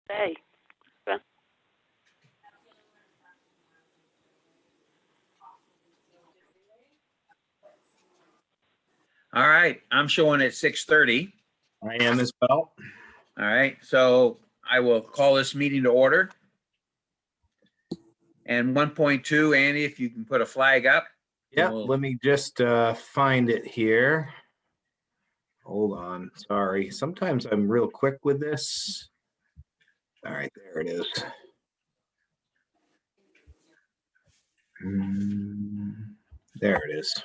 Say. All right, I'm showing at 6:30. I am as well. All right, so I will call this meeting to order. And 1.2, Andy, if you can put a flag up. Yeah, We'll- let me just find it here. Hold on, sorry. Sometimes I'm real quick with this. All right, there it is. There it is.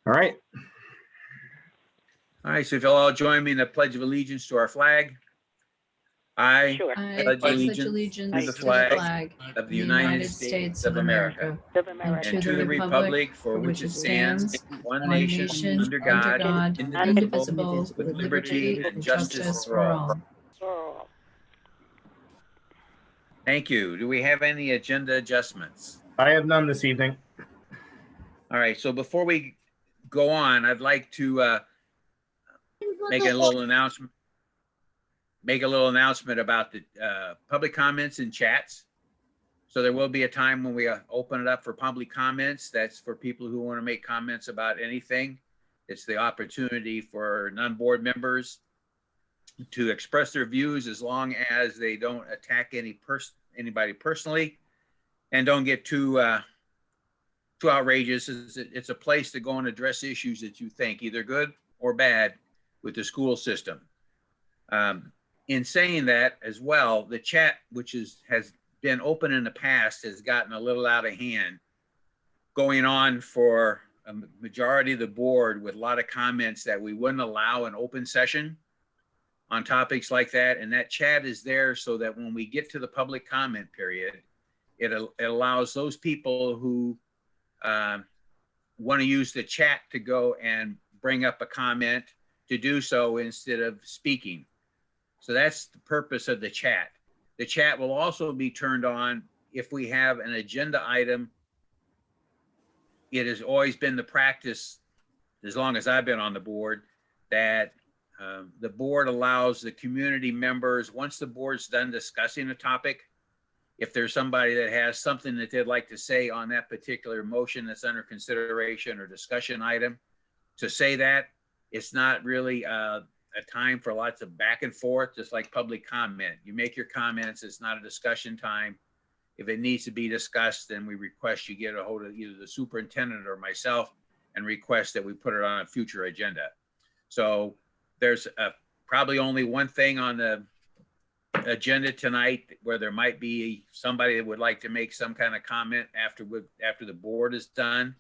All right. All right, so if you'll all join me in the Pledge of Allegiance to our flag. I Sure. I pledge pledge allegiance allegiance to the to flag of the United States of America Of and America. to the republic for which it stands, one nation, under God, indivisible, with liberty and justice for all. Oh, Thank you. Do we have any agenda adjustments? I have none this evening. All right, so before we go on, I'd like to make a little announcement about the public comments and chats. So there will be a time when we open it up for public comments. That's for people who want to make comments about anything. It's the opportunity for non-board members to express their views as long as they don't attack anybody personally and don't get too outrageous. It's a place to go and address issues that you think either good or bad with the school system. In saying that as well, the chat, which has been open in the past, has gotten a little out of hand, going on for a majority of the board with a lot of comments that we wouldn't allow an open session on topics like that. And that chat is there so that when we get to the public comment period, it allows those people who want to use the chat to go and bring up a comment to do so instead of speaking. So that's the purpose of the chat. The chat will also be turned on if we have an agenda item. It has always been the practice, as long as I've been on the board, that the board allows the community members, once the board's done discussing a topic, if there's somebody that has something that they'd like to say on that particular motion that's under consideration or discussion item, to say that. It's not really a time for lots of back and forth, just like public comment. You make your comments, it's not a discussion time. If it needs to be discussed, then we request you get a hold of either the superintendent or myself and request that we put it on a future agenda. So there's probably only one thing on the agenda tonight where there might be somebody that would like to make some kind of comment after the board is done.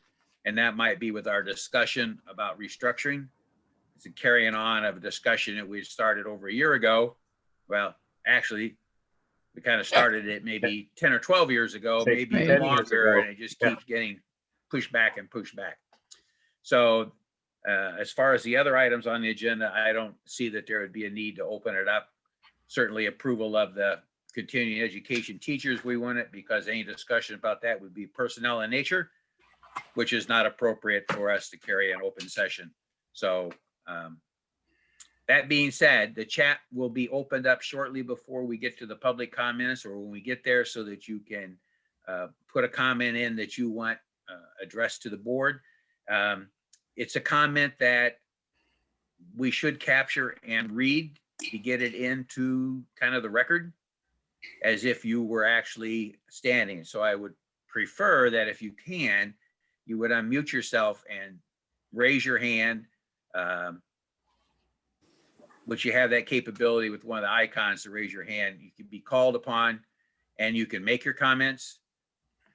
And that might be with our discussion about restructuring. It's a carrying on of a discussion that we started over a year ago. Well, actually, we kind of started it maybe 10 or 12 years ago, maybe even longer, and it just keeps getting pushed back and pushed back. So as far as the other items on the agenda, I don't see that there would be a need to open it up. Certainly approval of the continuing education teachers, we want it, because any discussion about that would be personnel in nature, which is not appropriate for us to carry an open session. So that being said, the chat will be opened up shortly before we get to the public comments, or when we get there, so that you can put a comment in that you want addressed to the board. It's a comment that we should capture and read to get it into kind of the record as if you were actually standing. So I would prefer that if you can, you would unmute yourself and raise your hand, which you have that capability with one of the icons to raise your hand. You can be called upon and you can make your comments.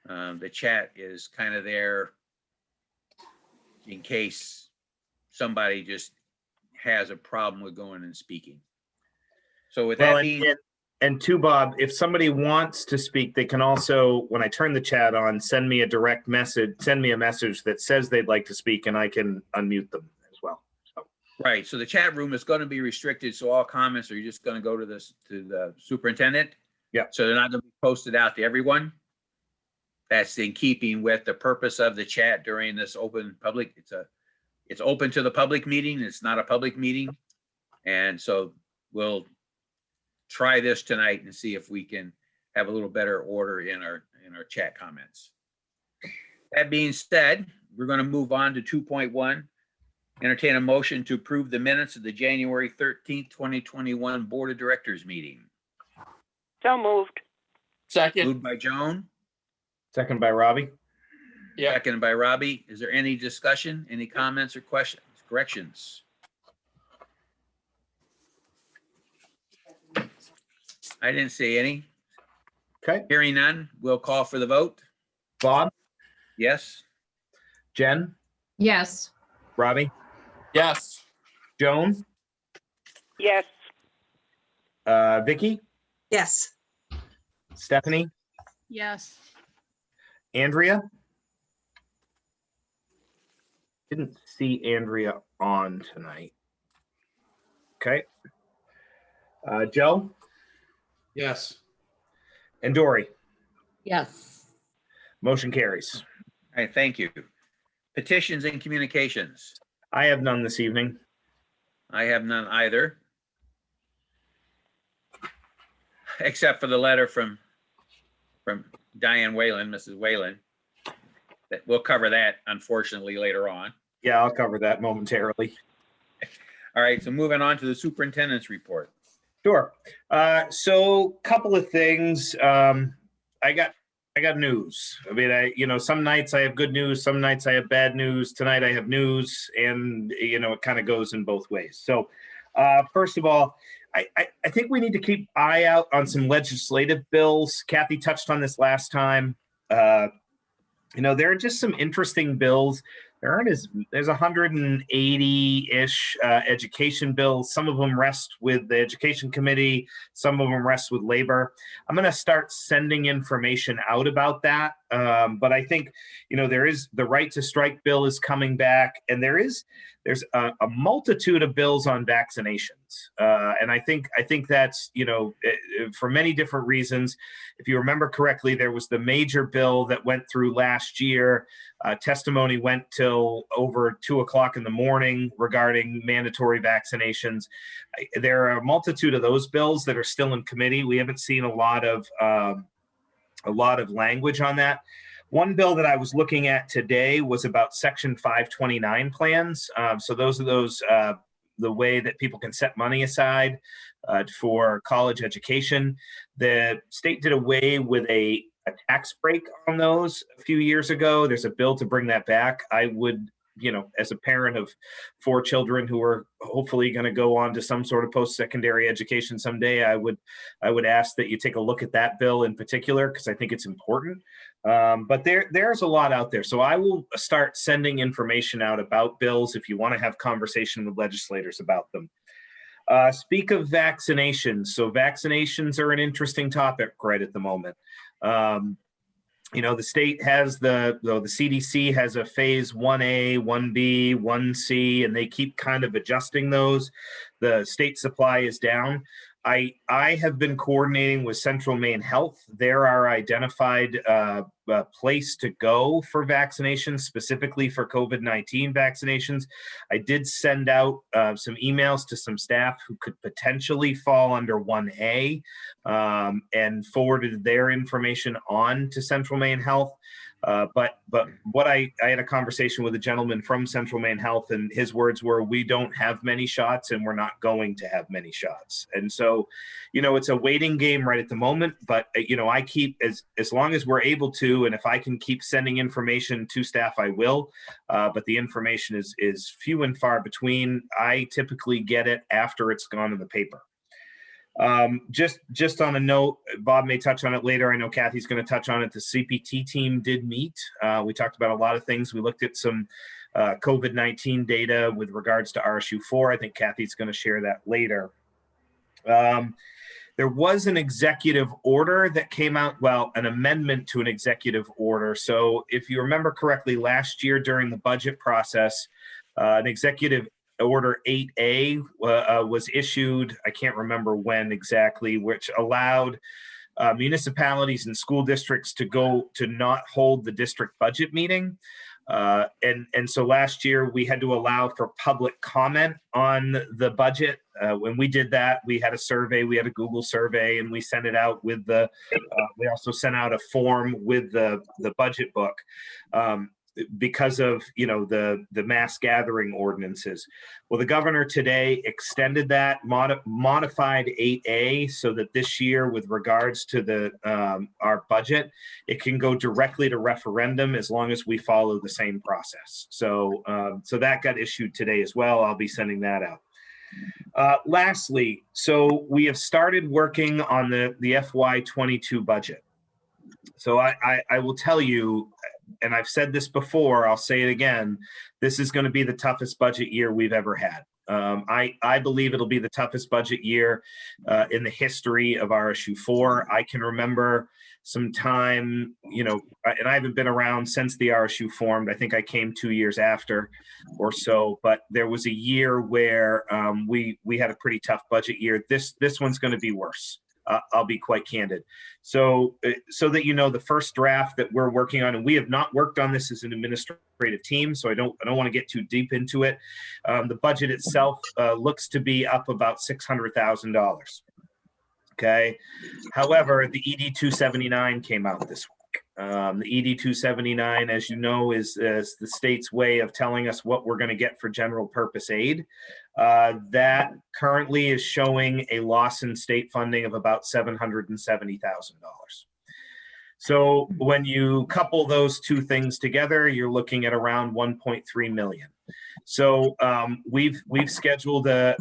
The chat is kind of there in case somebody just has a problem with going and speaking. So with that being, and too, Bob, if somebody wants to speak, they can also, when I turn the chat on, send me a direct message, send me a message that says they'd like to speak, and I can unmute them as well. So. Right. So the chat room is going to be restricted. So all comments are just going to go to the superintendent. Yeah. So they're not going to be posted out to everyone. That's in keeping with the purpose of the chat during this open public. It's open to the public meeting. It's not a public meeting. And so we'll try this tonight and see if we can have a little better order in our chat comments. That being said, we're going to move on to 2.1. Entertain a motion to approve the minutes of the January 13th, 2021 Board of Directors meeting. So moved. Second. Moved by Joan, Second by Robbie. Yeah. seconded by Robbie. Is there any discussion, any comments or questions, corrections? I didn't see any. Okay. Hearing none, we'll call for the vote. Bob, Yes? Jen, Yes. Robbie, Yes. Joan, Yes. Vicky, Yes. Stephanie, Yes. Andrea. Didn't see Andrea on tonight. Okay. Joe Yes. and Dory. Yes. Motion carries. All right, thank you. Petitions and communications. I have none this evening. I have none either. Except for the letter from Diane Whalen, Mrs. Whalen. That we'll cover that unfortunately later on. Yeah, I'll cover that momentarily. All right, so moving on to the superintendent's report. Sure. So couple of things. I got news. I mean, some nights I have good news, some nights I have bad news. Tonight I have news, and it kind of goes in both ways. So first of all, I think we need to keep eye out on some legislative bills. Kathy touched on this last time. There are just some interesting bills. There's 180-ish education bills. Some of them rest with the Education Committee. Some of them rest with Labor. I'm going to start sending information out about that. But I think, there is the right to strike bill is coming back, and there's a multitude of bills on vaccinations. And I think that's, for many different reasons. If you remember correctly, there was the major bill that went through last year. Testimony went till over 2:00 in the morning regarding mandatory vaccinations. There are a multitude of those bills that are still in committee. We haven't seen a lot of language on that. One bill that I was looking at today was about Section 529 plans. So those are the way that people can set money aside for college education. The state did away with a tax break on those a few years ago. There's a bill to bring that back. I would, as a parent of 4 children who are hopefully going to go on to some sort of post-secondary education someday, I would ask that you take a look at that bill in particular, because I think it's important. But there's a lot out there. So I will start sending information out about bills if you want to have conversation with legislators about them. Speak of vaccinations. So vaccinations are an interesting topic right at the moment. The state has the CDC has a phase 1A, 1B, 1C, and they keep kind of adjusting those. The state supply is down. I have been coordinating with Central Maine Health. They're our identified place to go for vaccinations, specifically for COVID-19 vaccinations. I did send out some emails to some staff who could potentially fall under 1A and forwarded their information on to Central Maine Health. But what I had a conversation with a gentleman from Central Maine Health, and his words were, we don't have many shots and we're not going to have many shots. And so, it's a waiting game right at the moment, but I keep as long as we're able to, and if I can keep sending information to staff, I will, but the information is few and far between. I typically get it after it's gone in the paper. Just on a note, Bob may touch on it later. I know Kathy's going to touch on it. The CPT team did meet. We talked about a lot of things. We looked at some COVID-19 data with regards to RSU 4. I think Kathy's going to share that later. There was an executive order that came out, an amendment to an executive order. So if you remember correctly, last year during the budget process, an executive Order 8A was issued, I can't remember when exactly, which allowed municipalities and school districts to not hold the district budget meeting. And so last year we had to allow for public comment on the budget. When we did that, we had a survey, we had a Google survey, and we sent it out with we also sent out a form with the budget book. Because of the mass gathering ordinances. Well, the governor today extended that, modified 8A, so that this year, with regards to our budget, it can go directly to referendum as long as we follow the same process. So that got issued today as well. I'll be sending that out. Lastly, so we have started working on the FY22 budget. So I will tell you, and I've said this before, I'll say it again, this is going to be the toughest budget year we've ever had. I believe it'll be the toughest budget year in the history of RSU 4. I can remember some time, and I haven't been around since the RSU formed. I think I came 2 years after or so, but there was a year where we had a pretty tough budget year. This one's going to be worse. I'll be quite candid. So that the first draft that we're working on, and we have not worked on this as an administrative team, so I don't want to get too deep into it. The budget itself looks to be up about $600,000. Okay. However, the ED 279 came out this week. The ED 279, as you know, is the state's way of telling us what we're going to get for general purpose aid. That currently is showing a loss in state funding of about $770,000. So when you couple those two things together, you're looking at around 1.3 million. So we've scheduled a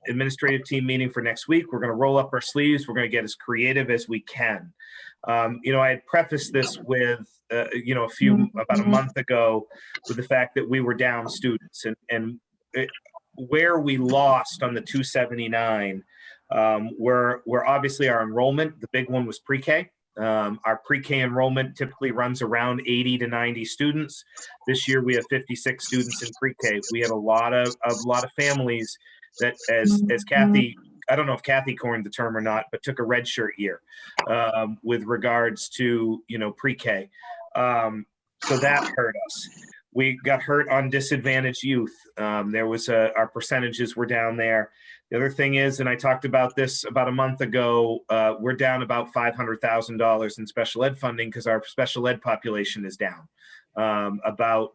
administrative team meeting for next week. We're going to roll up our sleeves. We're going to get as creative as we can. I had prefaced this with, about a month ago, with the fact that we were down students, and where we lost on the 279 were obviously our enrollment. The big one was pre-K. Our pre-K enrollment typically runs around 80 to 90 students. This year we have 56 students in pre-K. We had a lot of families that, as Kathy, I don't know if Kathy coined the term or not, but took a red shirt year with regards to pre-K. So that hurt us. We got hurt on disadvantaged youth. There was our percentages were down there. The other thing is, and I talked about this about a month ago, we're down about $500,000 in special ed funding because our special ed population is down about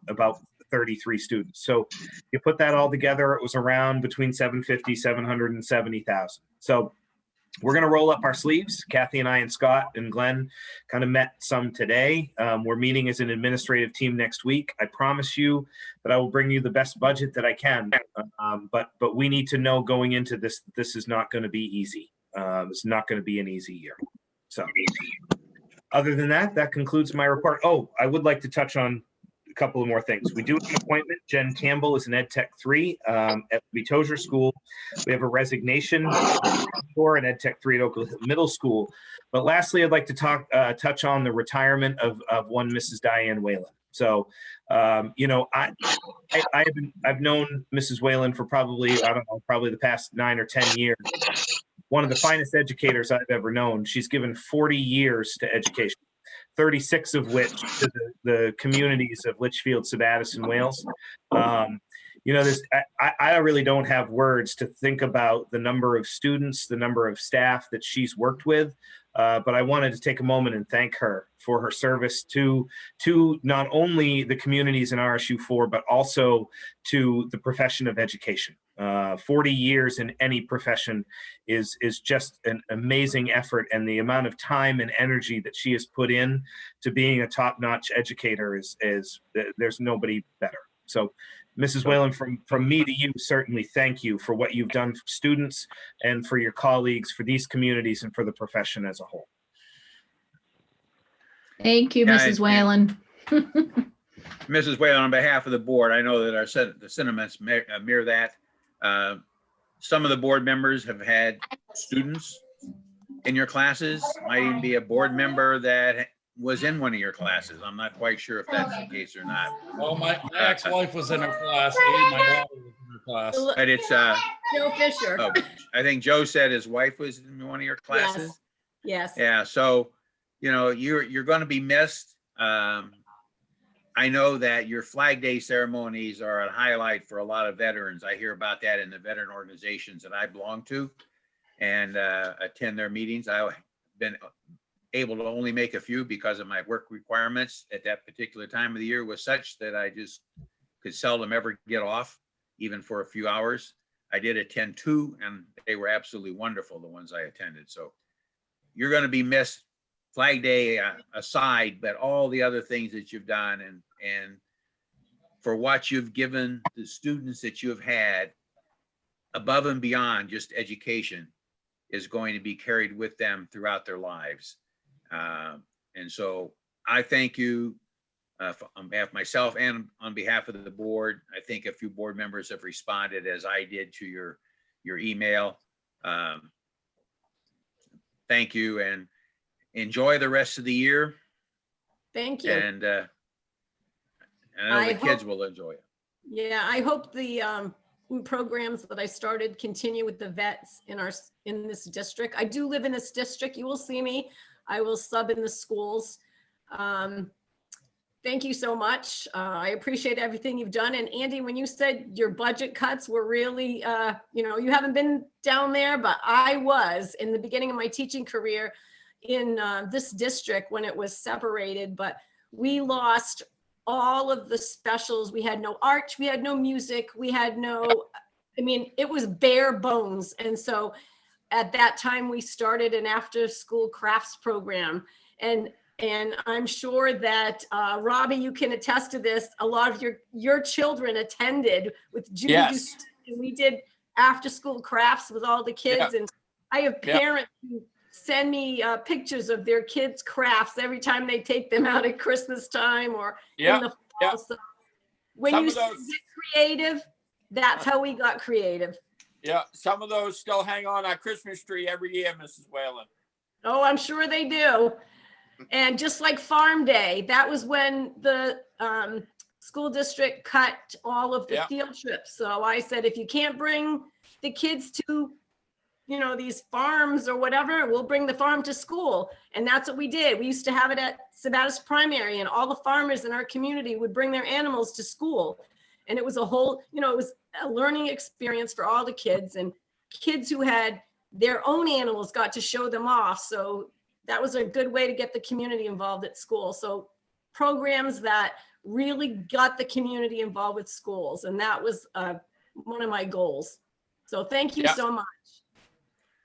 33 students. So you put that all together, it was around between 750, 770,000. So we're going to roll up our sleeves. Kathy and I and Scott and Glenn kind of met some today. We're meeting as an administrative team next week. I promise you that I will bring you the best budget that I can. But we need to know going into this, this is not going to be easy. It's not going to be an easy year. So other than that, that concludes my report. Oh, I would like to touch on a couple of more things. We do have an appointment. Jen Campbell is an Ed Tech 3 at Betozier School. We have a resignation for an Ed Tech 3 at Oakland Middle School. But lastly, I'd like to touch on the retirement of one Mrs. Diane Whalen. So, I've known Mrs. Whalen for probably the past 9 or 10 years. One of the finest educators I've ever known. She's given 40 years to education, 36 of which to the communities of Litchfield, Sabattis, and Wales. I really don't have words to think about the number of students, the number of staff that she's worked with. But I wanted to take a moment and thank her for her service to not only the communities in RSU4, but also to the profession of education. 40 years in any profession is just an amazing effort, and the amount of time and energy that she has put in to being a top-notch educator is there's nobody better. So Mrs. Whalen, from me to you, certainly thank you for what you've done for students and for your colleagues, for these communities, and for the profession as a whole. Thank you, Yeah, Mrs. Whalen. Mrs. Whalen, on behalf of the board, I know that the sentiments mirror that. Some of the board members have had students in your classes, might even be a board member that was in one of your classes. I'm not quite sure if that's the case or not. Well, my ex-wife was in her class. My daughter was in her class. But it's, Joe Fisher. oh, I think Joe said his wife was in one of your classes. Yes. Yeah, so, you're going to be missed. I know that your Flag Day ceremonies are a highlight for a lot of veterans. I hear about that in the veteran organizations that I belong to and attend their meetings. I've been able to only make a few because of my work requirements at that particular time of the year was such that I just could seldom ever get off, even for a few hours. I did attend 2 and they were absolutely wonderful, the ones I attended. So you're going to be missed, Flag Day aside, but all the other things that you've done and for what you've given the students that you have had above and beyond just education is going to be carried with them throughout their lives. And so I thank you on behalf of myself and on behalf of the board. I think a few board members have responded as I did to your email. Thank you and enjoy the rest of the year. Thank you. And I know I the kids hope- will enjoy it. Yeah, I hope the programs that I started continue with the vets in this district. I do live in this district. You will see me. I will sub in the schools. Thank you so much. I appreciate everything you've done. And Andy, when you said your budget cuts were really, you haven't been down there, but I was in the beginning of my teaching career in this district when it was separated, but we lost all of the specials. We had no art, we had no music, we had no, it was bare bones. And so at that time we started an after school crafts program. And I'm sure that Robbie, you can attest to this. A lot of your children attended with Judy. Yes. And we did after school crafts with all the kids. And I have parents who send me pictures of their kids' crafts every time they take them out at Christmas time or in the fall. So when Some you of those- get creative, that's how we got creative. Yeah, some of those still hang on our Christmas tree every year, Mrs. Whalen. Oh, I'm sure they do. And just like Farm Day, that was when the school district cut all of the field trips. So I said, if you can't bring the kids to, these farms or whatever, we'll bring the farm to school. And that's what we did. We used to have it at Sabatis Primary, and all the farmers in our community would bring their animals to school. And it was a whole, it was a learning experience for all the kids, and kids who had their own animals got to show them off. So that was a good way to get the community involved at school. So programs that really got the community involved with schools. And that was one of my goals. So thank you so much.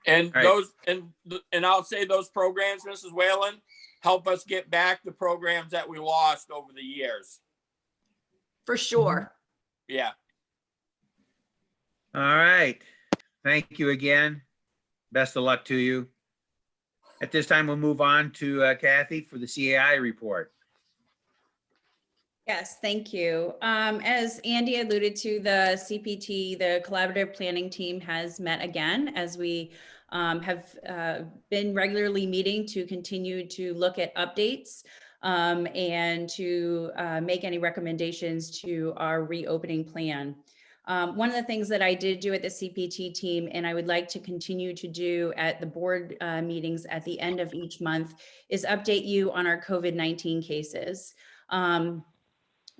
And Right. those, and I'll say those programs, Mrs. Whalen, help us get back the programs that we lost over the years. For sure. Yeah. All right. Thank you again. Best of luck to you. At this time, we'll move on to Kathy for the CAI report. Yes, thank you. As Andy alluded to, the CPT, the Collaborative Planning Team, has met again as we have been regularly meeting to continue to look at updates and to make any recommendations to our reopening plan. One of the things that I did do at the CPT team, and I would like to continue to do at the board meetings at the end of each month, is update you on our COVID-19 cases.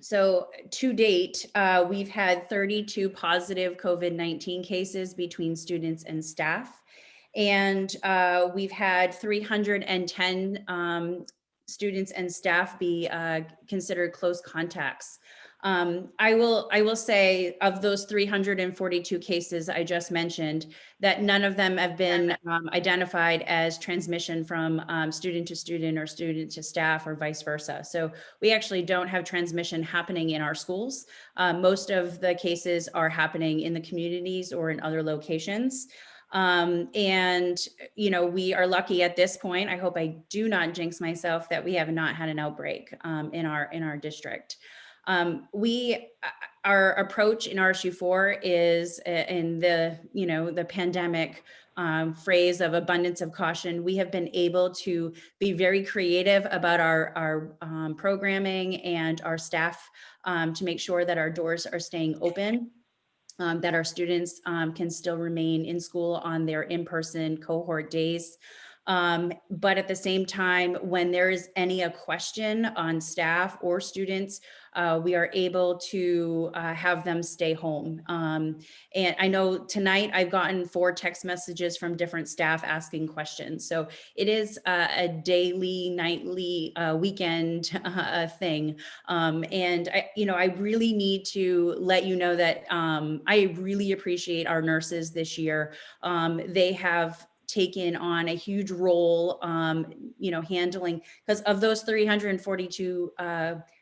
So to date, we've had 32 positive COVID-19 cases between students and staff. And we've had 310 students and staff be considered close contacts. I will say, of those 342 cases I just mentioned, that none of them have been identified as transmission from student to student or student to staff or vice versa. So we actually don't have transmission happening in our schools. Most of the cases are happening in the communities or in other locations. And, we are lucky at this point. I hope I do not jinx myself that we have not had an outbreak in our district. Our approach in RSU4 is in the pandemic phrase of abundance of caution. We have been able to be very creative about our programming and our staff to make sure that our doors are staying open. That our students can still remain in school on their in-person cohort days. But at the same time, when there is a question on staff or students, we are able to have them stay home. And I know tonight I've gotten 4 text messages from different staff asking questions. So it is a daily, nightly, weekend thing. And I really need to let you know that I really appreciate our nurses this year. They have taken on a huge role, handling, because of those 342,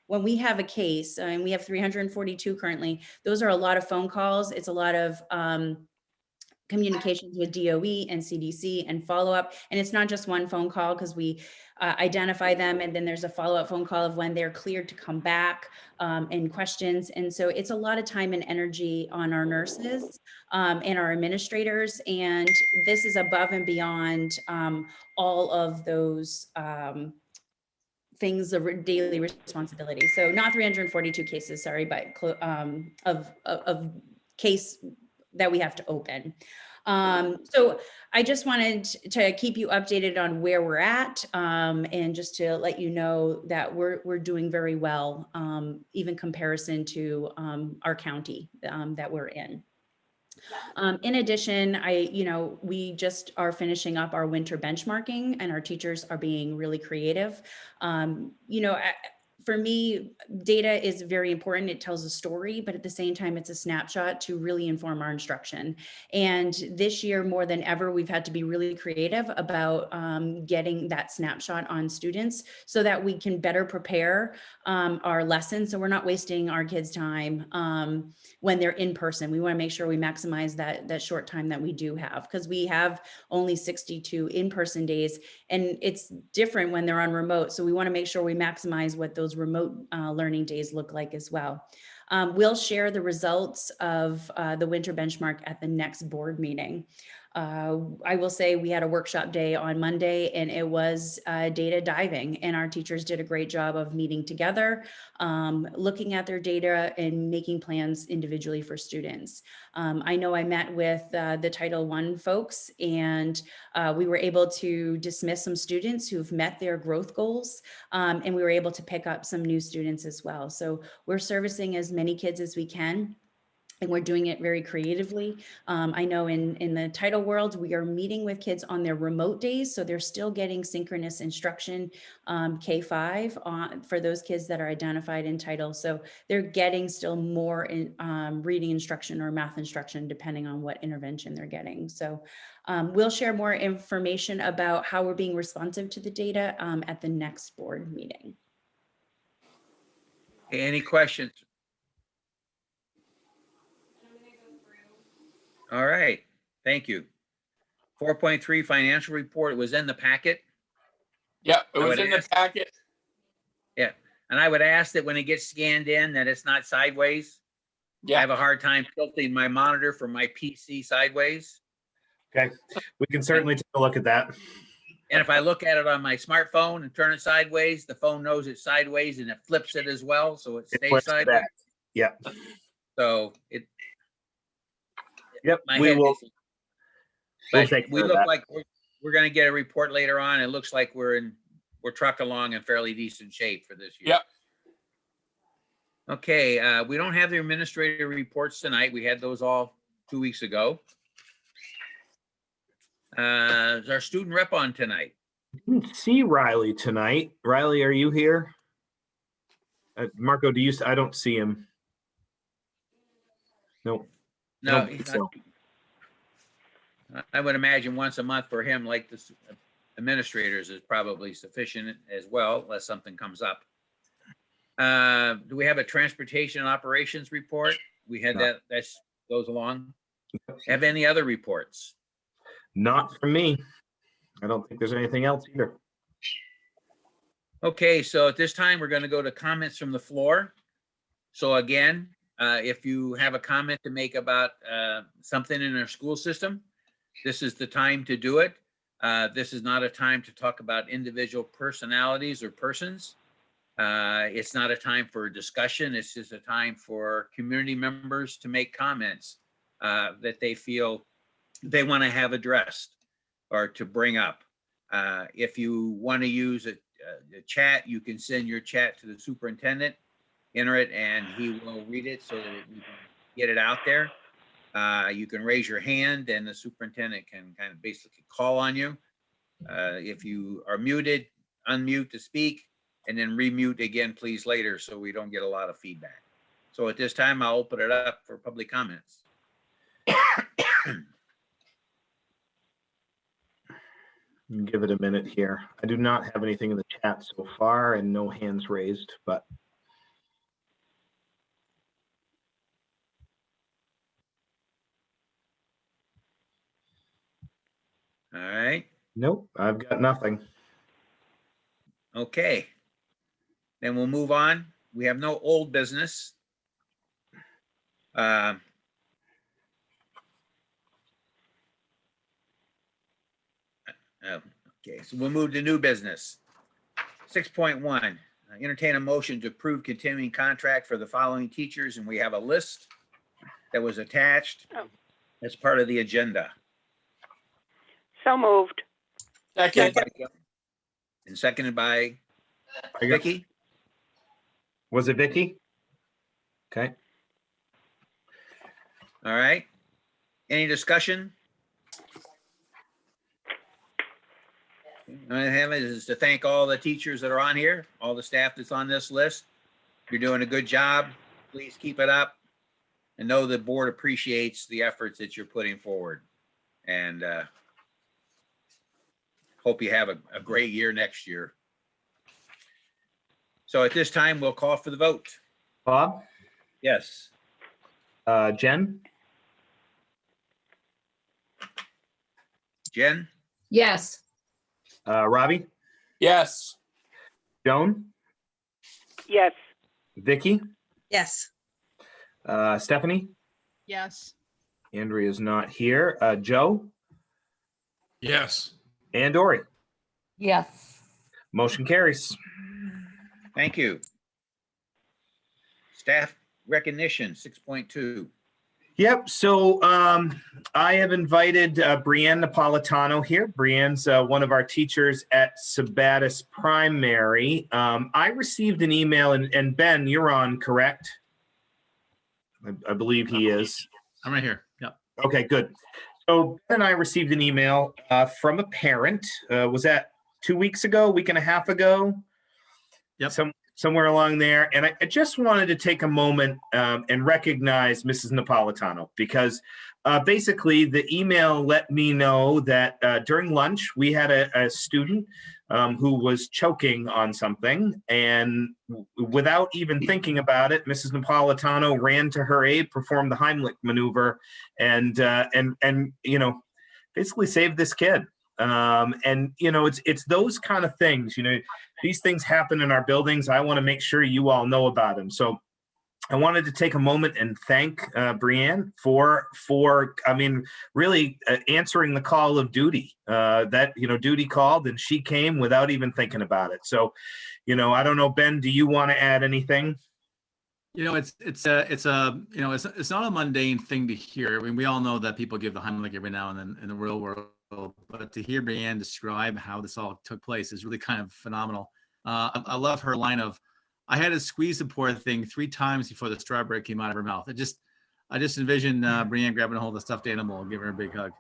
when we have a case, and we have 342 currently, those are a lot of phone calls. It's a lot of communications with DOE and CDC and follow-up. And it's not just one phone call, because we identify them, and then there's a follow-up phone call of when they're cleared to come back, and questions. And so it's a lot of time and energy on our nurses and our administrators. And this is above and beyond all of those things of daily responsibility. So not 342 cases, sorry, but of case that we have to open. So I just wanted to keep you updated on where we're at, and just to let you know that we're doing very well, even comparison to our county that we're in. In addition, we just are finishing up our winter benchmarking, and our teachers are being really creative. For me, data is very important. It tells a story, but at the same time, it's a snapshot to really inform our instruction. And this year, more than ever, we've had to be really creative about getting that snapshot on students so that we can better prepare our lessons. So we're not wasting our kids' time when they're in person. We want to make sure we maximize that short time that we do have, because we have only 62 in-person days, and it's different when they're on remote. So we want to make sure we maximize what those remote learning days look like as well. We'll share the results of the winter benchmark at the next board meeting. I will say we had a workshop day on Monday, and it was data diving, and our teachers did a great job of meeting together, looking at their data and making plans individually for students. I know I met with the Title I folks, and we were able to dismiss some students who've met their growth goals, and we were able to pick up some new students as well. So we're servicing as many kids as we can, and we're doing it very creatively. I know in the title world, we are meeting with kids on their remote days, so they're still getting synchronous instruction, K-5 for those kids that are identified in title. So they're getting still more in, reading instruction or math instruction, depending on what intervention they're getting. So we'll share more information about how we're being responsive to the data at the next board meeting. Any questions? All right, thank you. 4.3 financial report was in the packet. Yeah, it I was would in the ask- packet. Yeah, and I would ask that when it gets scanned in, that it's not sideways. I Yeah, have a hard time tilting my monitor from my PC sideways. Okay, we can certainly take a look at that. And if I look at it on my smartphone and turn it sideways, the phone knows it's sideways and it flips it as well, so it stays flips sideways. back. Yep. So it, Yep. my We head will. is, We'll but take we care of look that. like we're going to get a report later on. It looks like we're trucked along in fairly decent shape for this year. Yep. Okay, we don't have the administrative reports tonight. We had those all 2 weeks ago. Is our student rep on tonight? Didn't see Riley tonight. Riley, are you here? Marco, do you? I don't see him. Nope. I No, don't he's think not. I would imagine once a month for him, like the administrators, is probably sufficient as well, unless something comes up. Do we have a transportation and operations report? We had No. that goes along. Have any other reports? Not from me. I don't think there's anything else either. Okay, so at this time, we're going to go to comments from the floor. So again, if you have a comment to make about something in our school system, this is the time to do it. This is not a time to talk about individual personalities or persons. It's not a time for discussion. It's just a time for community members to make comments that they feel they want to have addressed or to bring up. If you want to use a chat, you can send your chat to the superintendent, enter it, and he will read it so that we can get it out there. You can raise your hand and the superintendent can kind of basically call on you. If you are muted, unmute to speak, and then remute again, please, later, so we don't get a lot of feedback. So at this time, I'll open it up for public comments. Give it a minute here. I do not have anything in the chat so far and no hands raised, but All right, nope, I've got nothing. okay. Then we'll move on. We have no old business. Okay, so we'll move to new business. 6.1, entertain a motion to approve continuing contract for the following teachers, and we have a list that was attached as part of the agenda. So moved. Second. And seconded by I got- Vicky. Was it Vicky? Okay. All right. Any discussion? All I have is to thank all the teachers that are on here, all the staff that's on this list. You're doing a good job. Please keep it up. And know the board appreciates the efforts that you're putting forward. And hope you have a great year next year. So at this time, we'll call for the vote. Bob, Yes. Jen, Jen? Yes. Robbie, Yes. Joan, Yes. Vicky, Yes. Stephanie, Yes. Andrea's not here, Joe, Yes. and Dory. Yes. Motion carries. Thank you. Staff recognition, 6.2. Yep. So I have invited Brienne Napolitano here. Brienne's one of our teachers at Sabattis Primary. I received an email, and Ben, you're on, correct? I believe he is. I'm right here. Yep. Okay, good. So Ben and I received an email from a parent. Was that 2 weeks ago, week and a half ago? Yep. Somewhere along there. And I just wanted to take a moment and recognize Mrs. Napolitano, because basically the email let me know that during lunch, we had a student who was choking on something. And without even thinking about it, Mrs. Napolitano ran to her aid, performed the Heimlich maneuver, and you know, basically saved this kid. And you know, it's those kind of things, you know, these things happen in our buildings. I want to make sure you all know about them. So I wanted to take a moment and thank Brienne for I mean, really answering the call of duty. That, you know, duty called and she came without even thinking about it. So, you know, I don't know, Ben, do you want to add anything? You know, it's you know, it's not a mundane thing to hear. I mean, we all know that people give the Heimlich every now and then in the real world, but to hear Brienne describe how this all took place is really kind of phenomenal. I love her line of, I had to squeeze the poor thing 3 times before the strawberry came out of her mouth. I just envision Brienne grabbing a hold of the stuffed animal and giving her a big hug.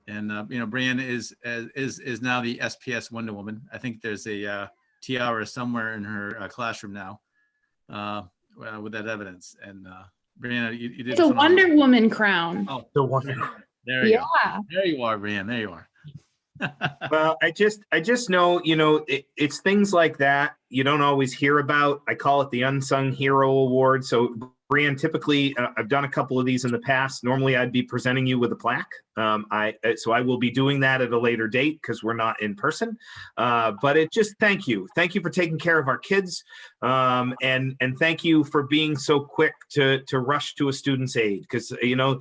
You know, Brienne is now the SPS Wonder Woman. I think there's a tiara somewhere in her classroom now with that evidence. And Brienne, you did. It's a Wonder Woman crown. Oh, The Wonder. there you Yeah. go. There you are, Brienne. There you are. Well, I just know, you know, it's things like that you don't always hear about. I call it the Unsung Hero Award. So, Brian, typically, I've done a couple of these in the past. Normally, I'd be presenting you with a plaque. So I will be doing that at a later date because we're not in person. But it just thank you for taking care of our kids, and thank you for being so quick to rush to a student's aid, because you know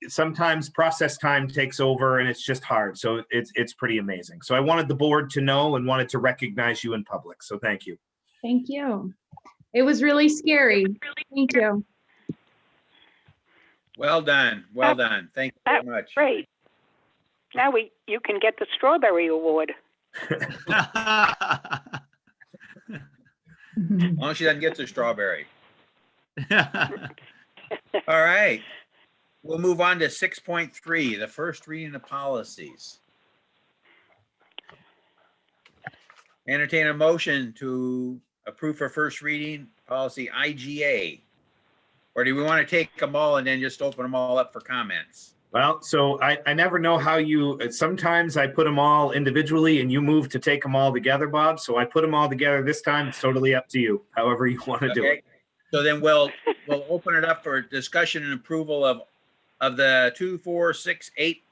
sometimes process time takes over and it's just hard. So it's pretty amazing. So I wanted the board to know and wanted to recognize you in public. So thank you. Thank you. It was really scary. Thank you. Well done. Well done. Thank you very much. Great. Now you can get the strawberry award. As long as she doesn't get the strawberry. All right. We'll move on to 6.3, the first reading of policies. Entertain a motion to approve for first reading policy IGA. Or do we want to take them all and then just open them all up for comments? Well, so I never know how you, sometimes I put them all individually and you move to take them all together, Bob. So I put them all together this time. It's totally up to you, however you want to do Okay. it. So then we'll open it up for discussion and approval of the 2, 4, 6, 8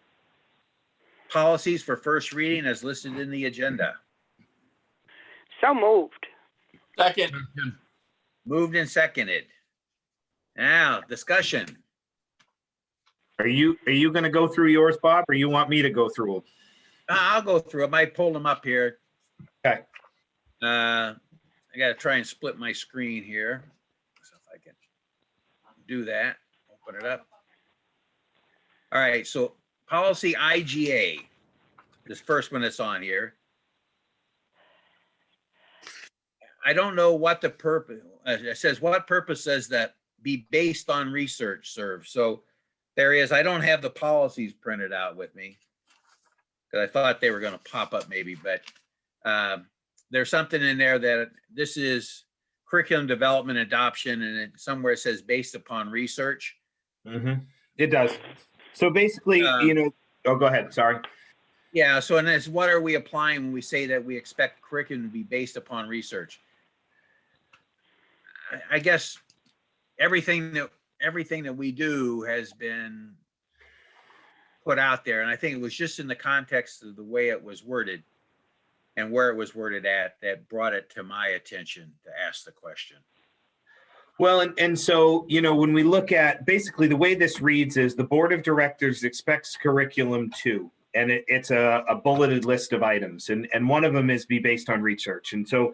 policies for first reading as listed in the agenda. So moved. Second, Moved and seconded. Now, discussion. Are you going to go through yours, Bob, or you want me to go through them? I'll go through them. I pulled them up here. Okay. I got to try and split my screen here. So if I can do that, open it up. All right, so policy IGA, this first one that's on here. I don't know what the purpose, it says what purpose does that be based on research serve? So there is, I don't have the policies printed out with me because I thought they were going to pop up maybe, but there's something in there that this is curriculum development adoption, and it, somewhere it says based upon research. Mm-hmm. It does. So basically, oh, go ahead. Sorry. Yeah. So, and it's what are we applying when we say that we expect curriculum to be based upon research? I guess everything that we do has been put out there, and I think it was just in the context of the way it was worded and where it was worded at that brought it to my attention to ask the question. Well, and so, when we look at basically the way this reads is the board of directors expects curriculum to, and it's a bulleted list of items. And one of them is be based on research. And so,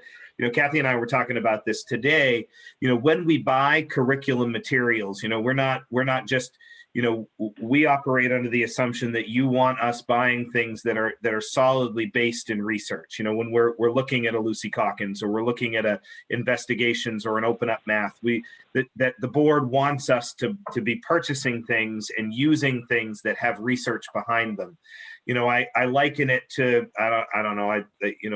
Kathy and I were talking about this today, when we buy curriculum materials, we're not just, we operate under the assumption that you want us buying things that are solidly based in research. When we're looking at a Lucy Calkins or we're looking at a investigations or an open up math, that the board wants us to be purchasing things and using things that have research behind them. I liken it to, I don't know,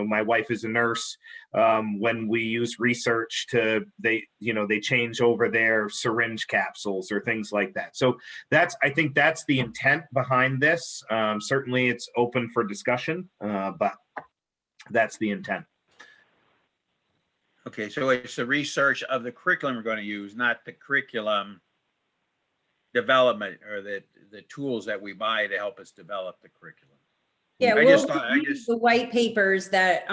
my wife is a nurse. When we use research they change over their syringe capsules or things like that. So I think that's the intent behind this. Certainly it's open for discussion, but that's the intent. Okay, so it's the research of the curriculum we're going to use, not the curriculum development or the tools that we buy to help us develop the curriculum. Yeah, I just the white papers that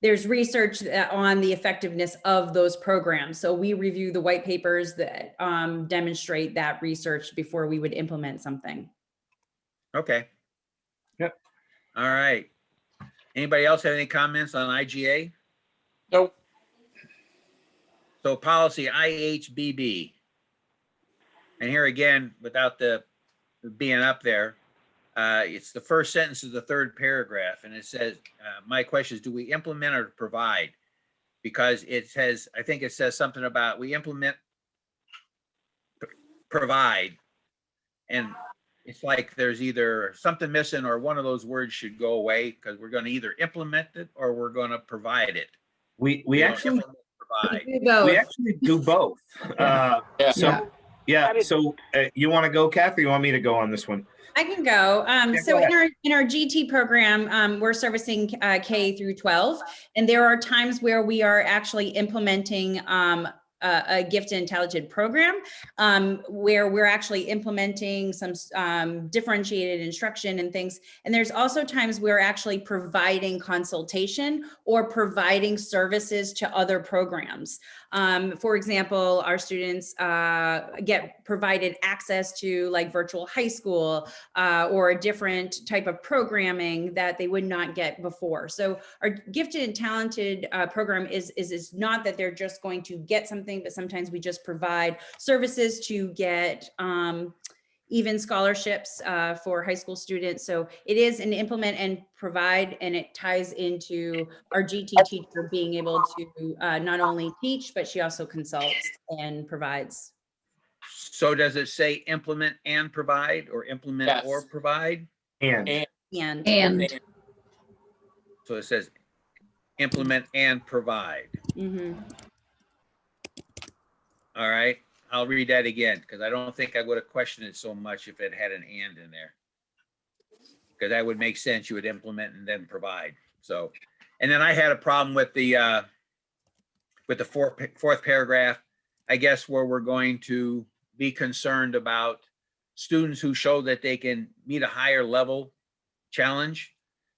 there's research on the effectiveness of those programs. So we review the white papers that demonstrate that research before we would implement something. Okay. Yep. All right. Anybody else have any comments on IGA? nope. So policy IHBB. And here again, without the being up there, it's the first sentence of the third paragraph. And it says, my question is, do we implement or provide? Because it says, I think it says something about we implement, provide. And it's like there's either something missing or one of those words should go away because we're going to either implement it or we're going to provide it. We actually provide. we actually do both. So you want to go, Kathy? Or you want me to go on this one? I can go. So go in our GT program, we're servicing K through 12, and there are times where we are actually implementing a gifted and talented program where we're actually implementing some differentiated instruction and things. And there's also times we're actually providing consultation or providing services to other programs. For example, our students get provided access to like virtual high school or a different type of programming that they would not get before. So our gifted and talented program is not that they're just going to get something, but sometimes we just provide services to get even scholarships for high school students. So it is an implement and provide, and it ties into our GT teacher being able to not only teach, but she also consults and provides. So does it say implement and provide, or implement Yes. or provide? And And So it says implement and provide. mhm. All right, I'll read that again, because I don't think I would have questioned it so much if it had an and in there. Because that would make sense. You would implement and then provide. So, and then I had a problem with the fourth paragraph, I guess, where we're going to be concerned about students who show that they can meet a higher level challenge,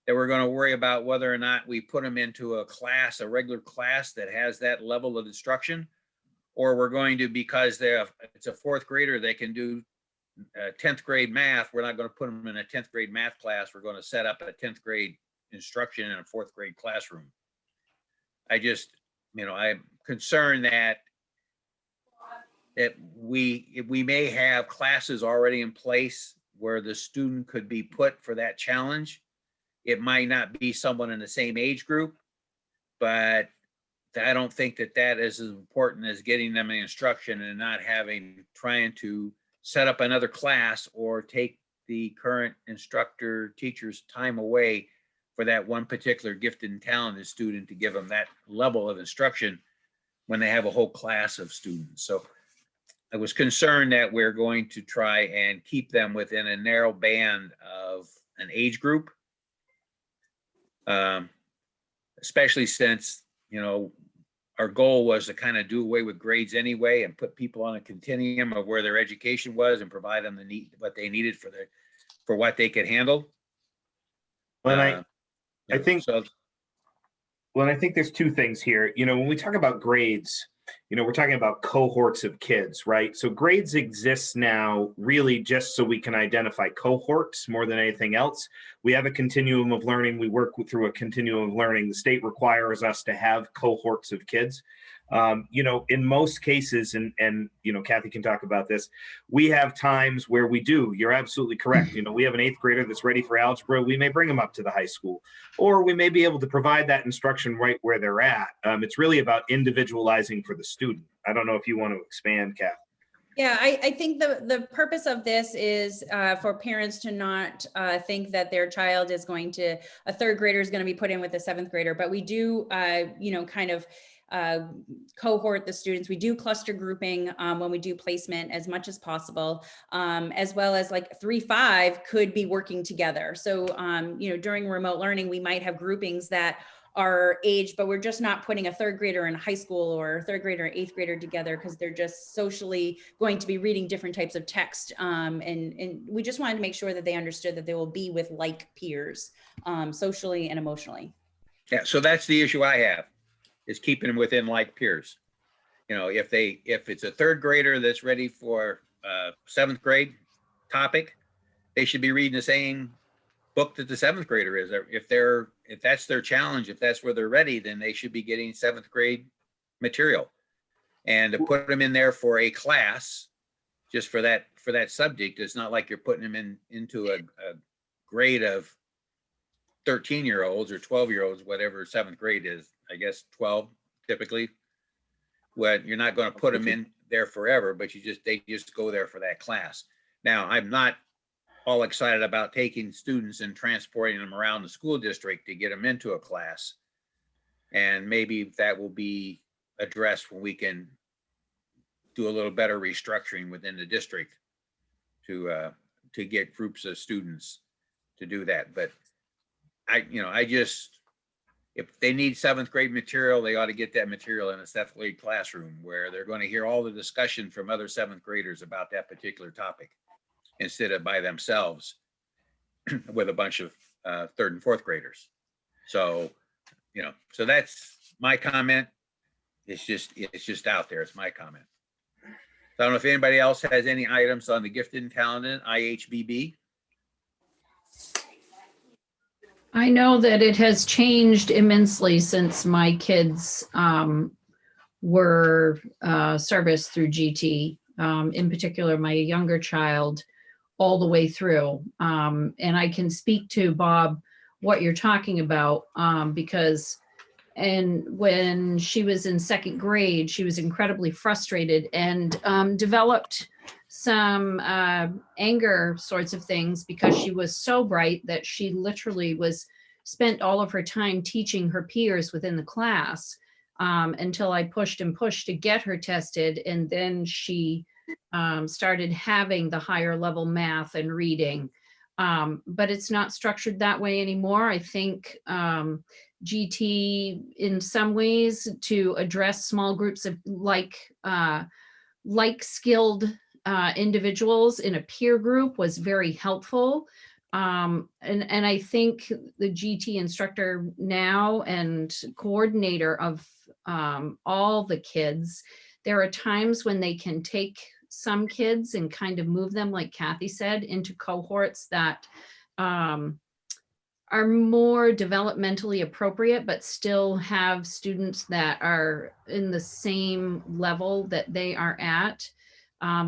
that we're going to worry about whether or not we put them into a class, a regular class that has that level of instruction, or we're going to, because it's a fourth grader, they can do 10th grade math. We're not going to put them in a 10th grade math class. We're going to set up a 10th grade instruction in a fourth grade classroom. I just, I'm concerned that we may have classes already in place where the student could be put for that challenge. It might not be someone in the same age group, but I don't think that is as important as getting them the instruction and not trying to set up another class or take the current instructor teacher's time away for that one particular gifted and talented student to give them that level of instruction when they have a whole class of students. So I was concerned that we're going to try and keep them within a narrow band of an age group, especially since, our goal was to kind of do away with grades anyway and put people on a continuum of where their education was and provide them what they needed for what they could handle. Well, I think so. Well, I think there's two things here. When we talk about grades, we're talking about cohorts of kids, right? So grades exist now really just so we can identify cohorts more than anything else. We have a continuum of learning. We work through a continuum of learning. The state requires us to have cohorts of kids. In most cases, and Kathy can talk about this, we have times where you're absolutely correct. We have an 8th grader that's ready for algebra. We may bring them up to the high school, or we may be able to provide that instruction right where they're at. It's really about individualizing for the student. I don't know if you want to expand, Kathy. Yeah, I think the purpose of this is for parents to not think that their child is a 3rd grader is going to be put in with a 7th grader, but we do, kind of cohort the students. We do cluster grouping when we do placement as much as possible, as well as like 3-5 could be working together. So, during remote learning, we might have groupings that are aged, but we're just not putting a 3rd grader in high school or a 3rd grader and 8th grader together because they're just socially going to be reading different types of text. And we just wanted to make sure that they understood that they will be with like peers, socially and emotionally. Yeah, so that's the issue I have, is keeping them within like peers. If it's a 3rd grader that's ready for 7th grade topic, they should be reading the same book that the 7th grader is. If that's their challenge, if that's where they're ready, then they should be getting 7th grade material. And to put them in there for a class just for that subject, it's not like you're putting them into a grade of 13-year-olds or 12-year-olds, whatever 7th grade is, I guess 12 typically. Well, you're not going to put them in there forever, but they just go there for that class. Now, I'm not all excited about taking students and transporting them around the school district to get them into a class. And maybe that will be addressed when we can do a little better restructuring within the district to get groups of students to do that. But if they need 7th grade material, they ought to get that material in a 7th grade classroom where they're going to hear all the discussion from other 7th graders about that particular topic, instead of by themselves with a bunch of 3rd and 4th graders. So, so that's my comment. It's just out there. It's my comment. So I don't know if anybody else has any items on the gifted and talented IHBB. I know that it has changed immensely since my kids were serviced through GT. In particular, my younger child all the way through. And I can speak to Bob what you're talking about, because when she was in second grade, she was incredibly frustrated and developed some anger sorts of things because she was so bright that she literally spent all of her time teaching her peers within the class, until I pushed and pushed to get her tested. And then she started having the higher level math and reading. But it's not structured that way anymore. I think GT in some ways to address small groups of like skilled individuals in a peer group was very helpful. And I think the GT instructor now and coordinator of all the kids, there are times when they can take some kids and kind of move them, like Kathy said, into cohorts that are more developmentally appropriate, but still have students that are in the same level that they are at.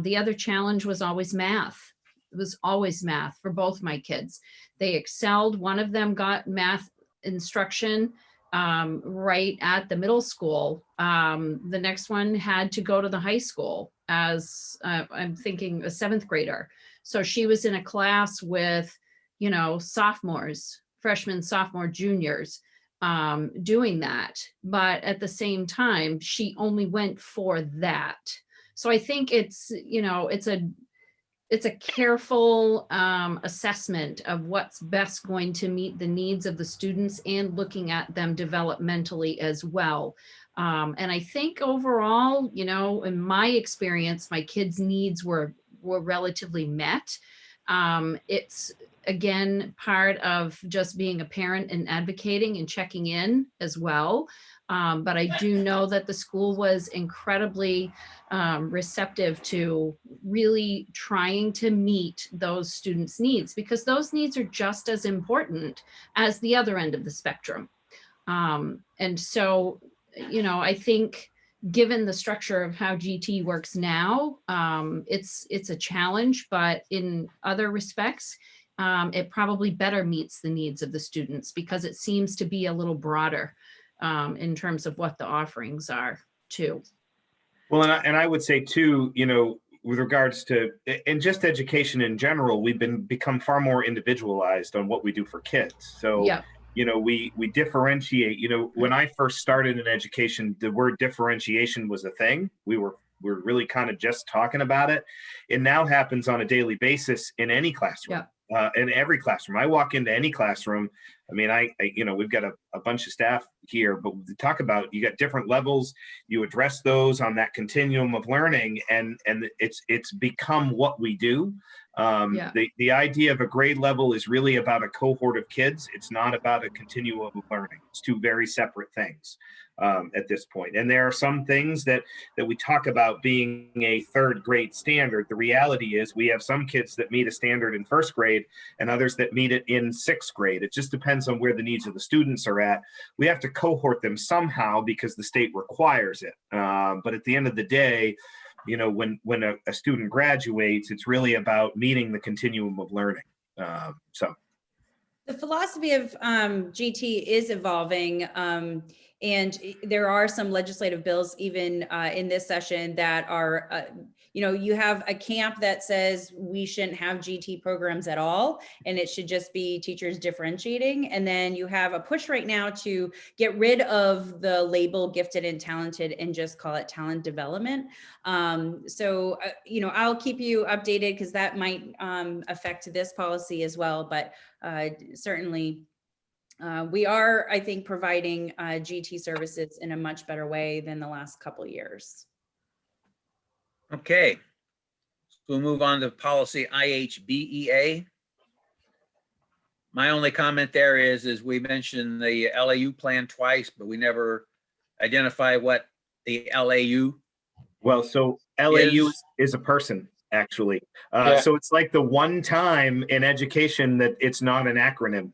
The other challenge was always math. It was always math for both my kids. They excelled. One of them got math instruction right at the middle school. The next one had to go to the high school as I'm thinking a seventh grader. So she was in a class with, sophomores, freshmen, sophomore, juniors doing that. But at the same time, she only went for that. So I think it's a careful assessment of what's best going to meet the needs of the students and looking at them developmentally as well. And I think overall, in my experience, my kids' needs were relatively met. It's again part of just being a parent and advocating and checking in as well. But I do know that the school was incredibly receptive to really trying to meet those students' needs, because those needs are just as important as the other end of the spectrum. And so, I think given the structure of how GT works now, it's a challenge, but in other respects, it probably better meets the needs of the students because it seems to be a little broader in terms of what the offerings are too. Well, and I would say too, with regards to, and just education in general, we've become far more individualized on what we do for kids. So, yeah. We differentiate. When I first started in education, the word differentiation was a thing. We're really kind of just talking about it. It now happens on a daily basis in any classroom. Yeah. In every classroom. I walk into any classroom. I mean, we've got a bunch of staff here, but we talk about, you got different levels, you address those on that continuum of learning, and it's become what we do. The idea of a grade level is really about a cohort of kids. It's not about a continuum of learning. It's two very separate things at this point. And there are some things that we talk about being a third grade standard. The reality is we have some kids that meet a standard in first grade and others that meet it in sixth grade. It just depends on where the needs of the students are at. We have to cohort them somehow because the state requires it. But at the end of the day, when a student graduates, it's really about meeting the continuum of learning. So the philosophy of GT is evolving, and there are some legislative bills even in this session that are, you have a camp that says we shouldn't have GT programs at all, and it should just be teachers differentiating. And then you have a push right now to get rid of the label gifted and talented and just call it talent development. So, I'll keep you updated because that might affect this policy as well. But certainly, we are, I think, providing GT services in a much better way than the last couple of years. Okay. So we'll move on to policy IHBEA. My only comment there is we mentioned the LAU plan twice, but we never identify what the LAU. Well, so LAU is a person, actually. So it's like the one time in education that it's not an acronym.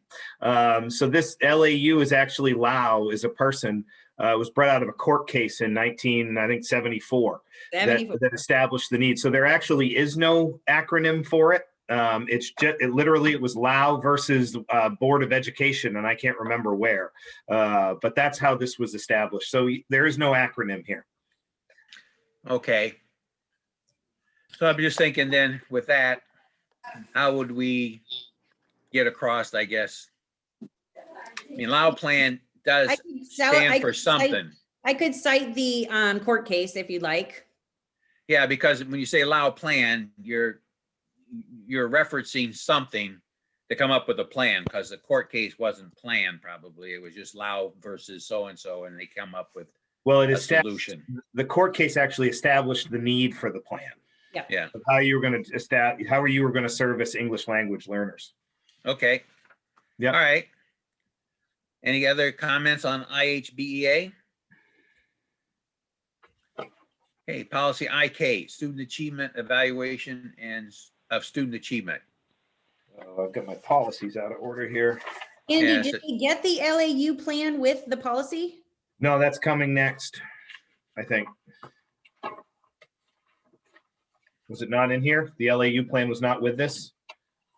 So this LAU is actually Lau, is a person. It was brought out of a court case in 1974 that established the need. So there actually is no acronym for it. It was Lao versus Board of Education, and I can't remember where. But that's how this was established. So there is no acronym here. Okay. So I'm just thinking then with that, how would we get across, I guess? I mean, Lao plan does I could sell- stand I for could cite- something. I could cite the court case if you'd like. Yeah, because when you say Lao plan, you're referencing something to come up with a plan, because the court case wasn't planned probably. It was just Lao versus so-and-so, and they come up with Well, a solution. the court case actually established the need for the plan. Yeah, Of how you were going to establish, how you were going to service English language learners. okay. Yeah. All right. Any other comments on IHBEA? Okay, policy IK, student achievement evaluation and of student achievement. I've got my policies out of order here. Andy, Yes, did we get the LAU plan with the policy? No, that's coming next, I think. Was it not in here? The LAU plan was not with this?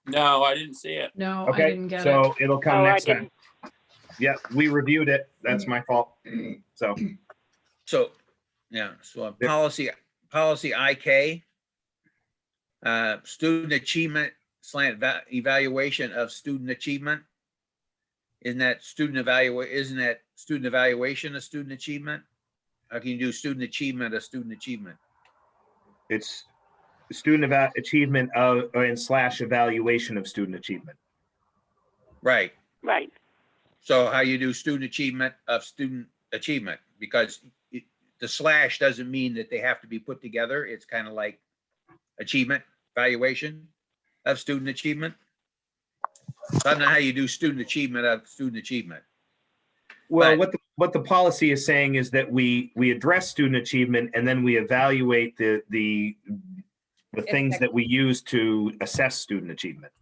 No, I didn't see it. No, I Okay, didn't get it. so it'll come Oh, I next time. didn't. Yeah, we reviewed it. That's my fault. So, So, yeah, so Yep. policy IK, student achievement evaluation of student achievement. Isn't that student evaluation of student achievement? How can you do student achievement of student achievement? it's student achievement of and / evaluation of student achievement. Right. Right. So how you do student achievement of student achievement, because the / doesn't mean that they have to be put together. It's kind of like achievement evaluation of student achievement. So I don't know how you do student achievement of student achievement. Well, But- what the policy is saying is that we address student achievement and then we evaluate the things that we use to assess student achievement.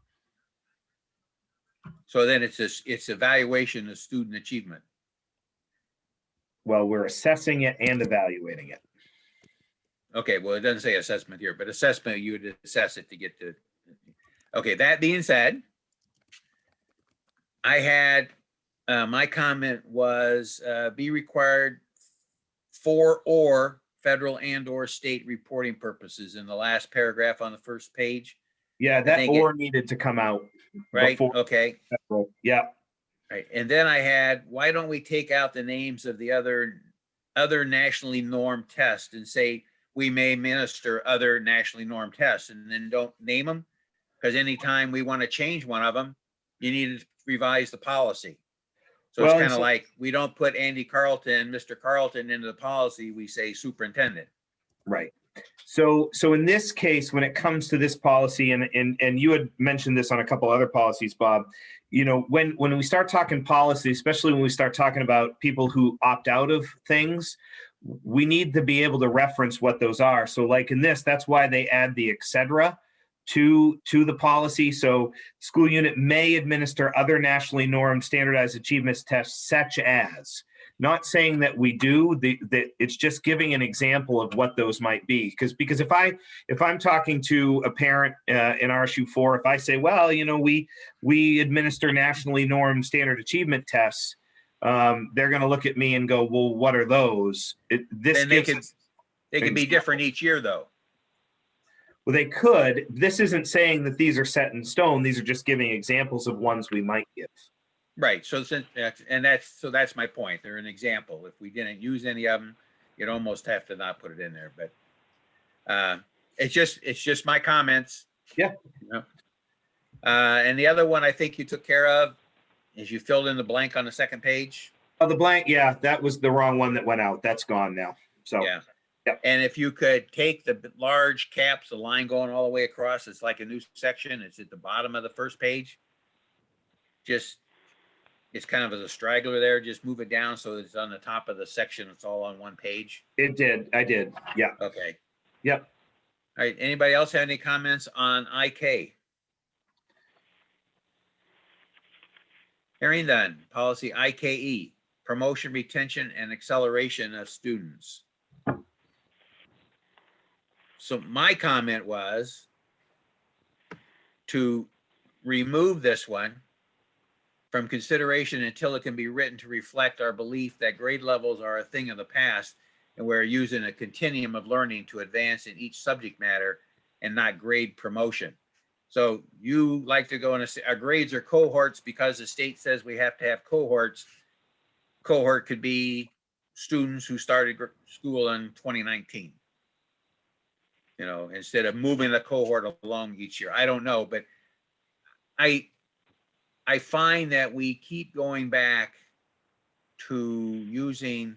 So then it's evaluation of student achievement. Well, we're assessing it and evaluating it. Okay, well, it doesn't say assessment here, but assessment, you would assess it to get to. Okay, that being said, I had, my comment was be required for or federal and or state reporting purposes in the last paragraph on the first page, Yeah, that think or needed to come out. right? Before- Okay, Yeah, right. And then I had, why don't we take out the names of the other nationally normed tests and say we may administer other nationally normed tests, and then don't name them? Because anytime we want to change one of them, you need to revise the policy. So it's Well, and kind of so- like, we don't put Andy Carlton, Mr. Carlton into the policy, we say superintendent. right. So in this case, when it comes to this policy, and you had mentioned this on a couple other policies, Bob, you know, when we start talking policy, especially when we start talking about people who opt out of things, we need to be able to reference what those are. So like in this, that's why they add the et cetera to the policy. So school unit may administer other nationally normed standardized achievements tests such as, not saying that we do, that it's just giving an example of what those might be. Because if I'm talking to a parent in RSU 4, if I say, well, you know, we administer nationally normed standard achievement tests, they're going to look at me and go, well, what are those? This And they gives can, us- they can be different each year though. Well, they could. This isn't saying that these are set in stone. These are just giving examples of ones we might give. Right, so since, that's my point. They're an example. If we didn't use any of them, you'd almost have to not put it in there, but it's just my comments. Yeah. You know? And the other one I think you took care of is you filled in the blank on the second page. Oh, the blank, yeah, that was the wrong one that went out. That's gone now. So, Yeah. Yep. And if you could take the large caps, the line going all the way across, it's like a new section. It's at the bottom of the first page. Just, it's kind of as a straggler there. Just move it down so it's on the top of the section. It's all on one page. it did. I did. Yeah. Okay. Yep. All right. Anybody else have any comments on IK? Hearing done. Policy IKE, promotion, retention, and acceleration of students. So my comment was to remove this one from consideration until it can be written to reflect our belief that grade levels are a thing of the past and we're using a continuum of learning to advance in each subject matter and not grade promotion. So you like to go in our grades are cohorts because the state says we have to have cohorts. Cohort could be students who started school in 2019. You know, instead of moving the cohort along each year. I don't know, but I find that we keep going back to using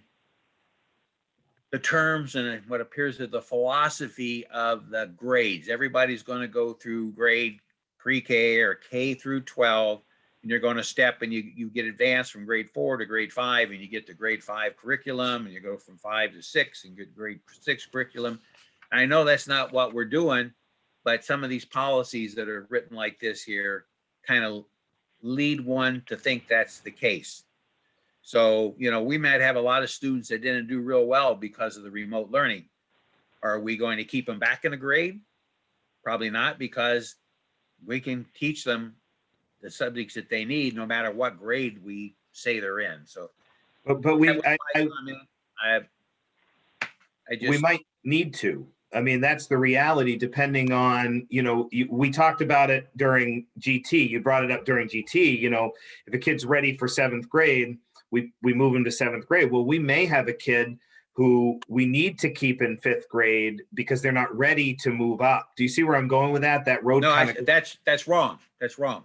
the terms and what appears to the philosophy of the grades. Everybody's going to go through grade pre-K or K through 12, and you're going to step and you get advanced from grade 4 to grade 5, and you get to grade 5 curriculum, and you go from 5 to 6 and get grade 6 curriculum. I know that's not what we're doing, but some of these policies that are written like this here kind of lead one to think that's the case. So, you know, we might have a lot of students that didn't do real well because of the remote learning. Are we going to keep them back in a grade? Probably not, because we can teach them the subjects that they need no matter what grade we say they're in. So, But we, we might need to. I mean, that's the reality, depending on, you know, we talked about it during GT. You brought it up during GT. You know, if a kid's ready for 7th grade, we move them to 7th grade. Well, we may have a kid who we need to keep in 5th grade because they're not ready to move up. Do you see where I'm going with that? That road. No, that's wrong. That's wrong.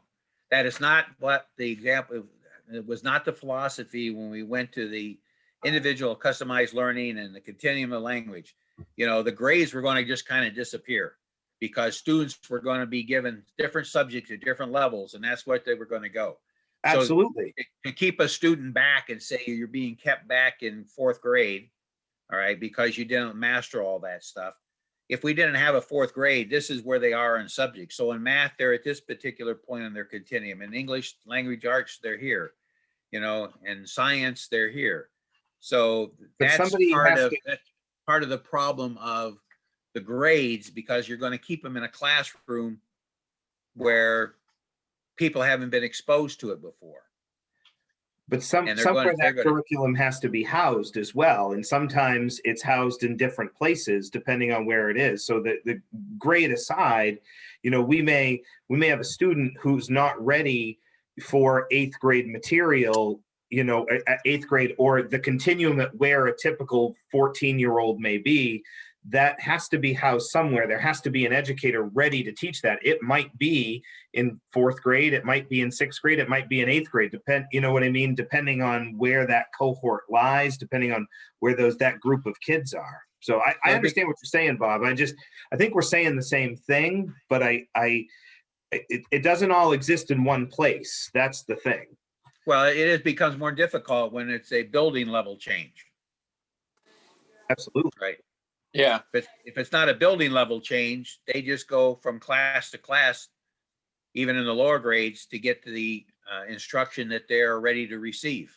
That is not what the example. It was not the philosophy when we went to the individual customized learning and the continuum of language. You know, the grades were going to just kind of disappear because students were going to be given different subjects at different levels, and that's what they were going to go. Absolutely. So to keep a student back and say you're being kept back in 4th grade, all right, because you didn't master all that stuff. If we didn't have a 4th grade, this is where they are in subjects. So in math, they're at this particular point in their continuum. In English, language arts, they're here. You know, and science, they're here. So that's part of the problem of the grades, because you're going to keep them in a classroom where people haven't been exposed to it before. But somewhere that curriculum has to be housed as well. And sometimes it's housed in different places depending on where it is. So the grade aside, you know, we may have a student who's not ready for 8th grade material, you know, at 8th grade, or the continuum at where a typical 14-year-old may be. That has to be housed somewhere. There has to be an educator ready to teach that. It might be in 4th grade, it might be in 6th grade, it might be in 8th grade, you know what I mean? Depending on where that cohort lies, depending on where that group of kids are. So I understand what you're saying, Bob. I think we're saying the same thing, but it doesn't all exist in one place. That's the thing. Well, it becomes more difficult when it's a building level change. Absolutely. Right. Yeah. But if it's not a building level change, they just go from class to class, even in the lower grades, to get to the instruction that they're ready to receive.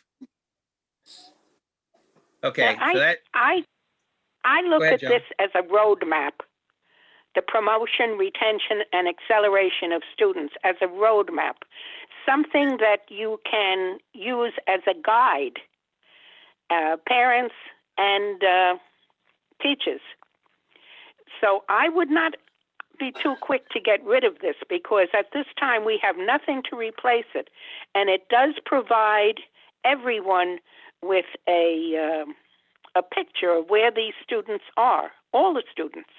Okay, Yeah, so that I look ahead, at John. this as a roadmap. The promotion, retention, and acceleration of students as a roadmap, something that you can use as a guide, parents and teachers. So I would not be too quick to get rid of this, because at this time we have nothing to replace it, and it does provide everyone with a picture of where these students are, all the students,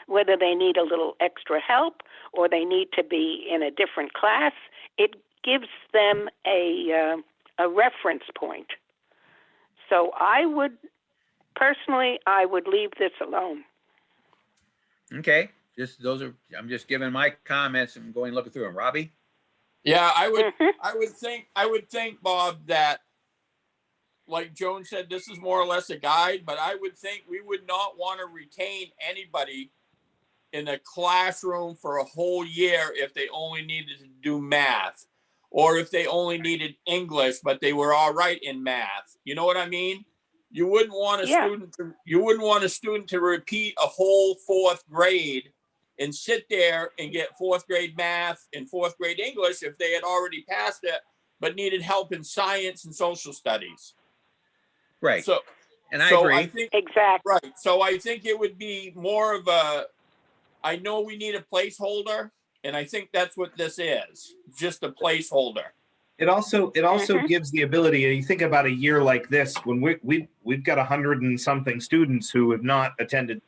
whether they need a little extra help or they need to be in a different class. It gives them a reference point. So I would leave this alone. Okay, I'm just giving my comments and going looking through them. Robbie? Yeah, I would think, Bob, that like Joan said, this is more or less a guide, but I would think we would not want to retain anybody in a classroom for a whole year if they only needed to do math, or if they only needed English, but they were all right in math. You know what I mean? You wouldn't want a student to repeat a whole 4th grade and sit there and get fourth grade math and fourth grade English if they had already passed it, but needed help in science and social studies. Right. So, and I so agree. I think, Exactly. right. So I think it would be more of a, I know we need a placeholder, and I think that's what this is, just a placeholder. It also gives the ability. You think about a year like this when we've got 100 and something students who have not attended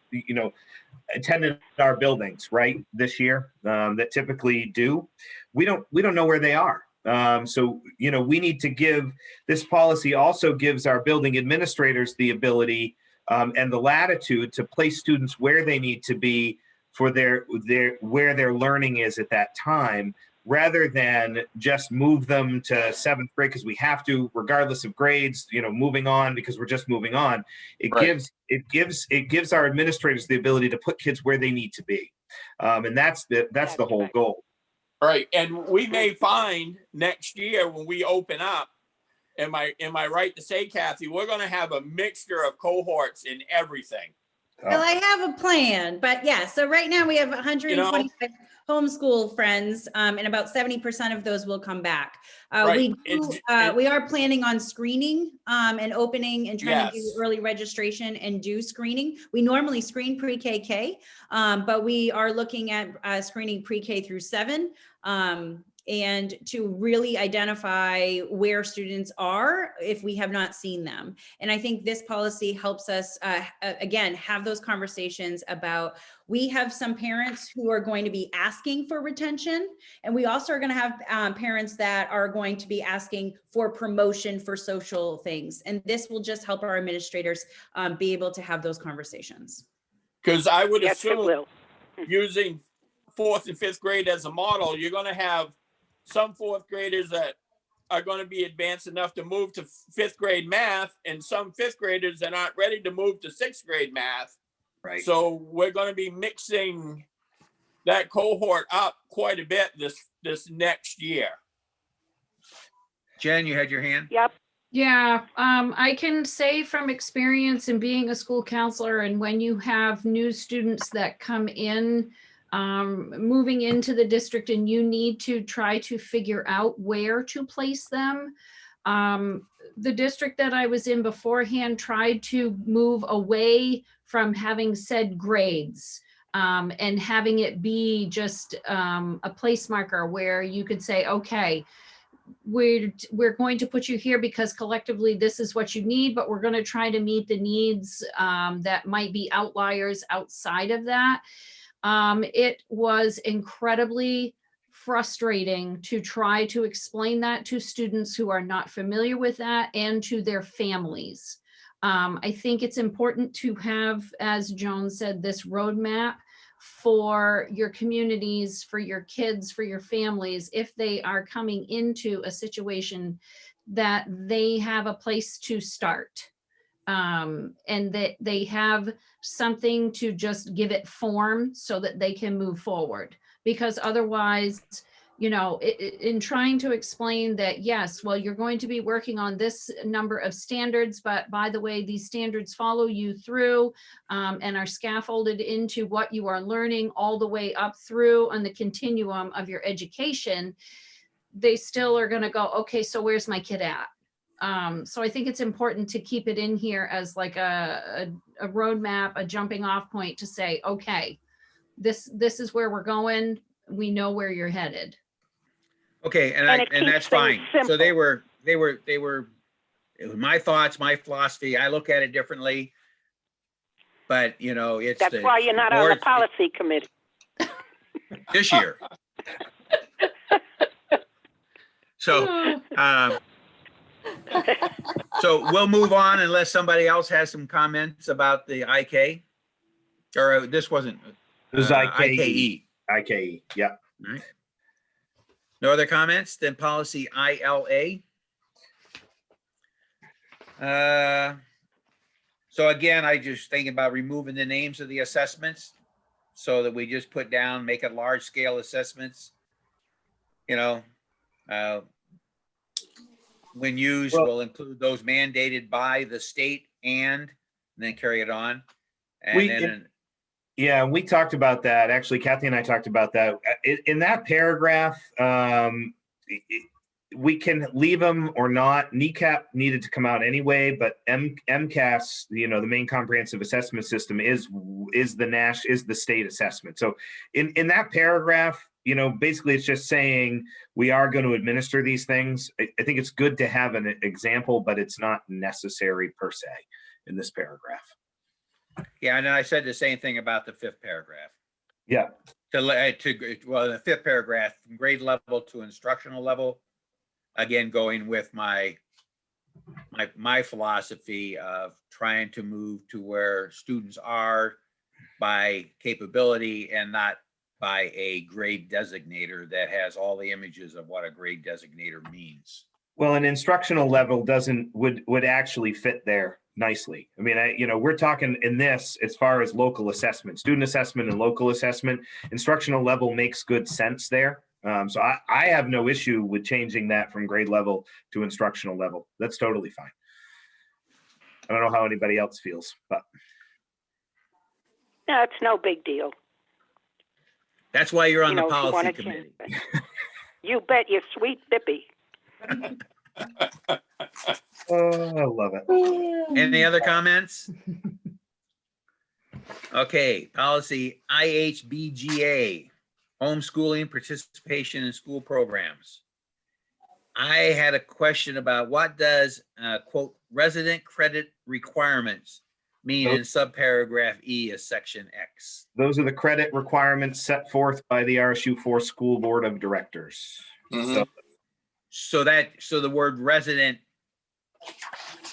our buildings right this year that typically do. We don't know where they are. So we need to give this policy also gives our building administrators the ability and the latitude to place students where they need to be for their where their learning is at that time, rather than just move them to seventh grade because we have to, regardless of grades, moving on because we're just moving on. It gives our administrators the ability to put kids where they need to be. And that's the whole right. goal. Right. And we may find next year when we open up, am I right to say, Kathy, we're going to have a mixture of cohorts in everything. Well, I have a plan, but yeah, so right now we have 125 homeschool friends, and about 70% of those will come back. Right. We are planning on screening and opening and trying to do Yes. early registration and do screening. We normally screen pre-KK, but we are looking at screening pre-K through 7. And to really identify where students are if we have not seen them. And I think this policy helps us, again, have those conversations about, we have some parents who are going to be asking for retention, and we also are going to have parents that are going to be asking for promotion for social things. And this will just help our administrators be able to have those conversations. Because I would Yes, it assume will. using 4th and 5th grade as a model, you're going to have some 4th graders that are going to be advanced enough to move to 5th grade math, and some 5th graders that aren't ready to move to 6th grade math. Right. So we're going to be mixing that cohort up quite a bit this next year. Jen, you had your hand? Yep. Yeah, I can say from experience in being a school counselor, and when you have new students that come in, moving into the district, and you need to try to figure out where to place them. The district that I was in beforehand tried to move away from having said grades and having it be just a place marker where you could say, okay, we're going to put you here because collectively this is what you need, but we're going to try to meet the needs that might be outliers outside of that. It was incredibly frustrating to try to explain that to students who are not familiar with that and to their families. I think it's important to have, as Joan said, this roadmap for your communities, for your kids, for your families, if they are coming into a situation that they have a place to start. And that they have something to just give it form so that they can move forward. Because otherwise, in trying to explain that, yes, well, you're going to be working on this number of standards, but by the way, these standards follow you through and are scaffolded into what you are learning all the way up through on the continuum of your education, they still are going to go, okay, so where's my kid at? So I think it's important to keep it in here as like a roadmap, a jumping off point to say, okay, this is where we're going. We know where you're headed. Okay, and that's fine. So they were, it was my thoughts, my philosophy. I look at it differently, but it's That's why you're not on the policy committee this year. So, so we'll move on unless somebody else has some comments about the IK, or this wasn't. It was IKE. IKE, yeah. All right. No other comments? Then policy ILA. So again, I just think about removing the names of the assessments so that we just put down, make it large scale assessments. When used, will include those mandated by the state and then carry it on. And Yeah, we talked about that. Actually, Kathy and I talked about that. In that paragraph, we can leave them or not. NECAP needed to come out anyway, but MCAS, the main comprehensive assessment system is the state assessment. So in that paragraph, basically it's just saying we are going to administer these things. I think it's good to have an example, but it's not necessary per se in this paragraph. Yeah, and I said the same thing about the 5th paragraph. Yeah. The 5th paragraph, from grade level to instructional level. Again, going with my philosophy of trying to move to where students are by capability and not by a grade designator that has all the images of what a grade designator means. Well, an instructional level would actually fit there nicely. I mean, we're talking in this as far as local assessment, student assessment and local assessment. Instructional level makes good sense there. So I have no issue with changing that from grade level to instructional level. That's totally fine. I don't know how anybody else feels, but. No, it's no big deal. That's why you're on the if you policy wanna committee. change it. You bet your sweet Bippy. Oh, I love it. Any other comments? Okay, policy IHBGA, homeschooling participation in school programs. I had a question about what does quote resident credit requirements mean in subparagraph E of section X. Those are the credit requirements set forth by the RSU 4 School Board of Directors. Mhm. So the word resident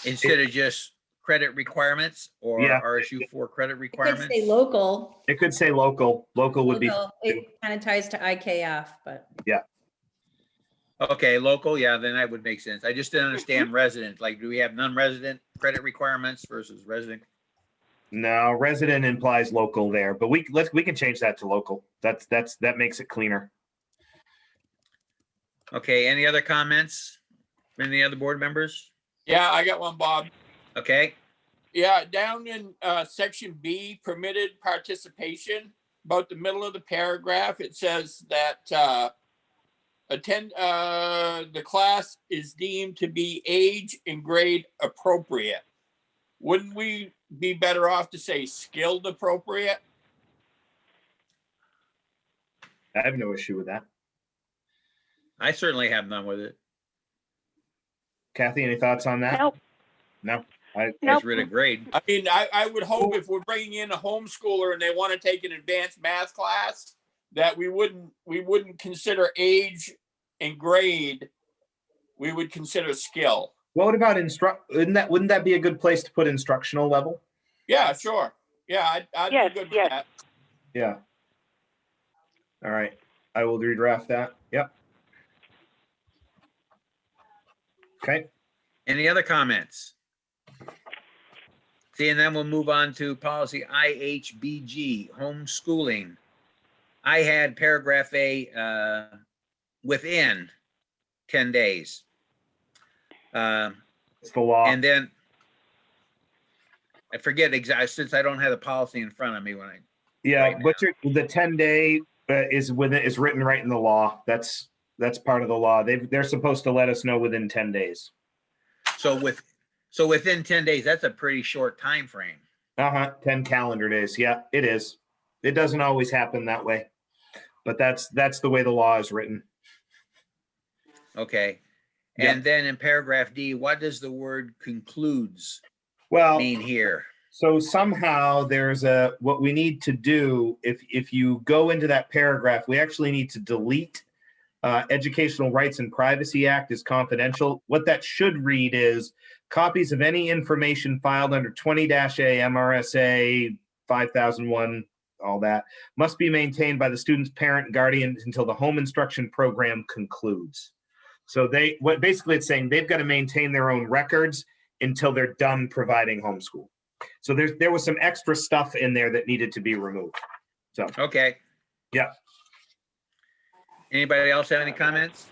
instead of just credit requirements or Yeah. RSU 4 credit It could requirements. say local. It could say local. Local would be. It kind of ties to IKF, but. Yeah. Okay, local, yeah, then that would make sense. I just didn't understand resident. Like, do we have non-resident credit requirements versus resident? No, resident implies local there, but we can change that to local. That makes it cleaner. Okay, any other comments? Any other board members? Yeah, I got one, Bob. Okay, Yeah, down in section B, permitted participation, about the middle of the paragraph, it says that the class is deemed to be age and grade appropriate. Wouldn't we be better off to say skilled appropriate? I have no issue with that. I certainly have none with it. Kathy, any thoughts on that? Nope. No. That's really great. I mean, I would hope if we're bringing in a homeschooler and they want to take an advanced math class, that we wouldn't consider age and grade. We would consider skill. What about wouldn't that be a good place to put instructional level? Yeah, sure. Yeah, I'd Yes, be good yes. with that. Yeah. All right. I will redraft that. Yep. Okay. Any other comments? See, and then we'll move on to policy IHBG, homeschooling. I had paragraph A within 10 days. It's the law. And then I forget exactly, since I don't have the policy in front of me when I. Yeah, right but the 10-day is written right in the law. That's part of the law. They're supposed to let us know within 10 days. So within 10 days, that's a pretty short time frame. 10 calendar days. Yeah, it is. It doesn't always happen that way, but that's the way the law is written. Okay. Yeah. And then in paragraph D, what does the word concludes Mean mean here? So somehow there's what we need to do. If you go into that paragraph, we actually need to delete Educational Rights and Privacy Act is confidential. What that should read is copies of any information filed under 20-A MRSA 5001, all that, must be maintained by the student's parent and guardian until the home instruction program concludes. So basically it's saying they've got to maintain their own records until they're done providing homeschool. So there was some extra stuff in there that needed to be removed. So Okay. yeah. Anybody else have any comments?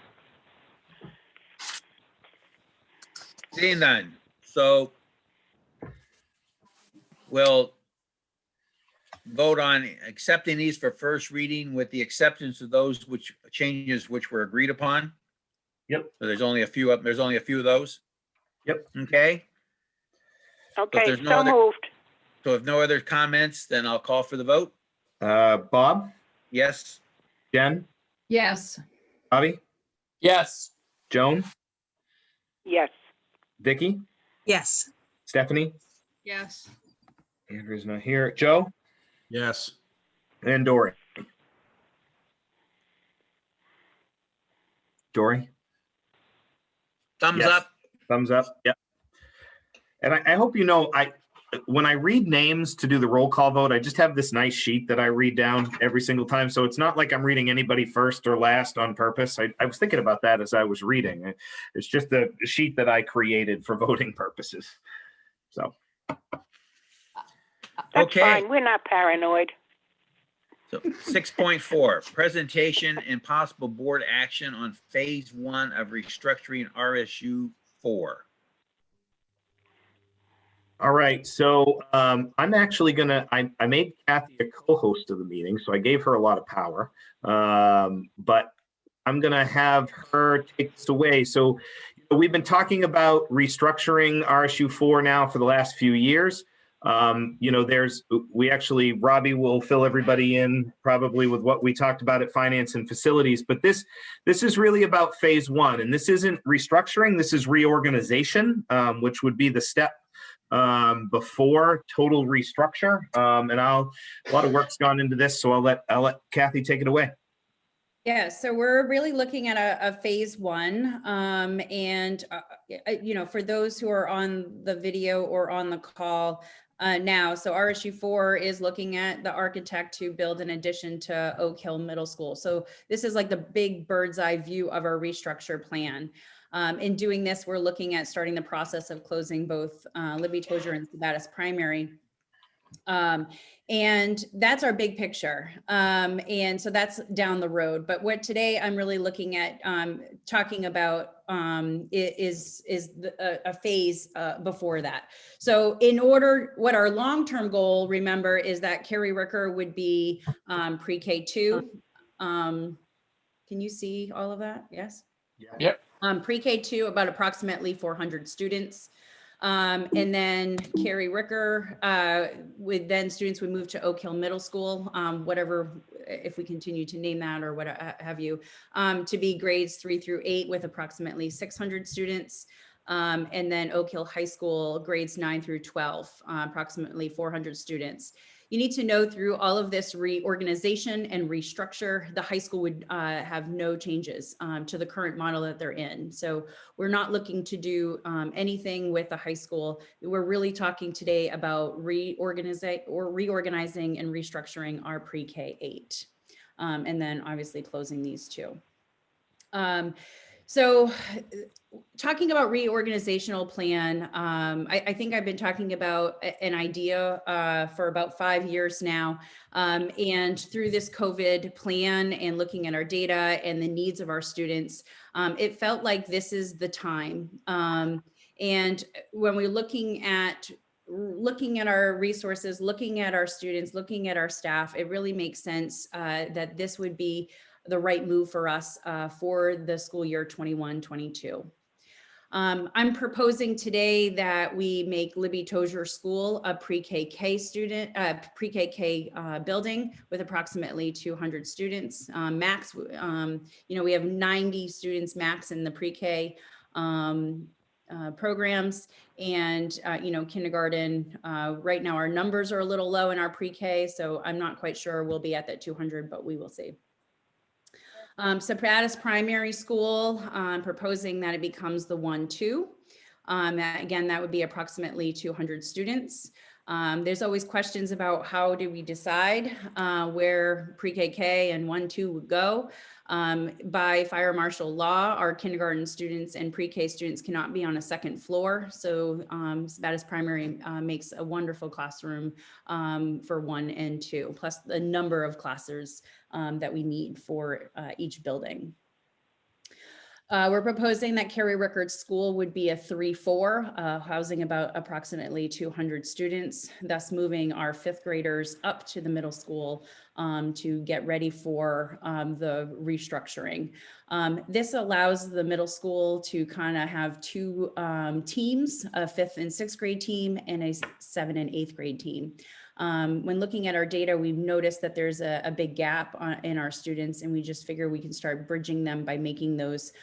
Seeing none. So we'll vote on accepting these for first reading with the acceptance of those which changes which were agreed upon. Yep. So there's only a few of those. Yep. Okay. Okay, there's no so other- moved. So if no other comments, then I'll call for the vote. Bob, Yes. Jen, Yes. Bobby, Yes. Joan, Yes. Vicky, Yes. Stephanie, Yes. Andrew's not here, Joe, Yes. and Dory. Dory, Thumbs Yes. up. thumbs up. Yep. And I hope you know, when I read names to do the roll call vote, I just have this nice sheet that I read down every single time. So it's not like I'm reading anybody first or last on purpose. I was thinking about that as I was reading. It's just a sheet that I created for voting purposes. So. That's Okay. fine. We're not paranoid. So 6.4, presentation and possible board action on phase 1 of restructuring RSU 4. All right, so I'm actually I made Kathy a co-host of the meeting, so I gave her a lot of power. But I'm gonna have her take this away. So we've been talking about restructuring RSU 4 now for the last few years. Robbie will fill everybody in probably with what we talked about at finance and facilities, but this is really about phase 1, and this isn't restructuring, this is reorganization, which would be the step before total restructure. And a lot of work's gone into this, so I'll let Kathy take it away. Yeah, so we're really looking at a phase 1. For those who are on the video or on the call now, so RSU 4 is looking at the architect to build an addition to Oak Hill Middle School. So this is like the big bird's eye view of our restructure plan. In doing this, we're looking at starting the process of closing both Libby Tozier and Sabattis Primary. And that's our big picture. And so that's down the road. But what today I'm really looking at talking about is a phase before that. So what our long-term goal, remember, is that Carrie Ricker would be pre-K2. Can you see all of that? Yes? Yep. Pre-K2, about approximately 400 students. And then Carrie Ricker, students would move to Oak Hill Middle School, if we continue to name that or what have you, to be grades 3 through 8 with approximately 600 students. And then Oak Hill High School, grades 9 through 12, approximately 400 students. You need to know through all of this reorganization and restructure, the high school would have no changes to the current model that they're in. So we're not looking to do anything with the high school. We're really talking today about reorganizing and restructuring our pre-K-8. And then obviously closing these two. So talking about reorganizational plan, I think I've been talking about an idea for about 5 years now. And through this COVID plan and looking at our data and the needs of our students, it felt like this is the time. And when we're looking at our resources, looking at our students, looking at our staff, it really makes sense that this would be the right move for us for the school year 21-22. I'm proposing today that we make Libby Tozier School a pre-KK building with approximately 200 students. Max, we have 90 students max in the pre-K programs, and kindergarten. Right now our numbers are a little low in our pre-K, so I'm not quite sure we'll be at that 200, but we will see. Sabattis Primary School, proposing that it becomes the 1-2. Again, that would be approximately 200 students. There's always questions about how do we decide where pre-KK and 1-2 would go. By fire marshal law, our kindergarten students and pre-K students cannot be on a second floor. So Sabattis Primary makes a wonderful classroom for 1 and 2, plus the number of classes that we need for each building. We're proposing that Carrie Rickard School would be a 3-4, housing about approximately 200 students, thus moving our 5th graders up to the middle school to get ready for the restructuring. This allows the middle school to kind of have 2 teams, a 5th and 6th grade team and a 7th and 8th grade team. When looking at our data, we've noticed that there's a big gap in our students, and we just figure we can start bridging them by making those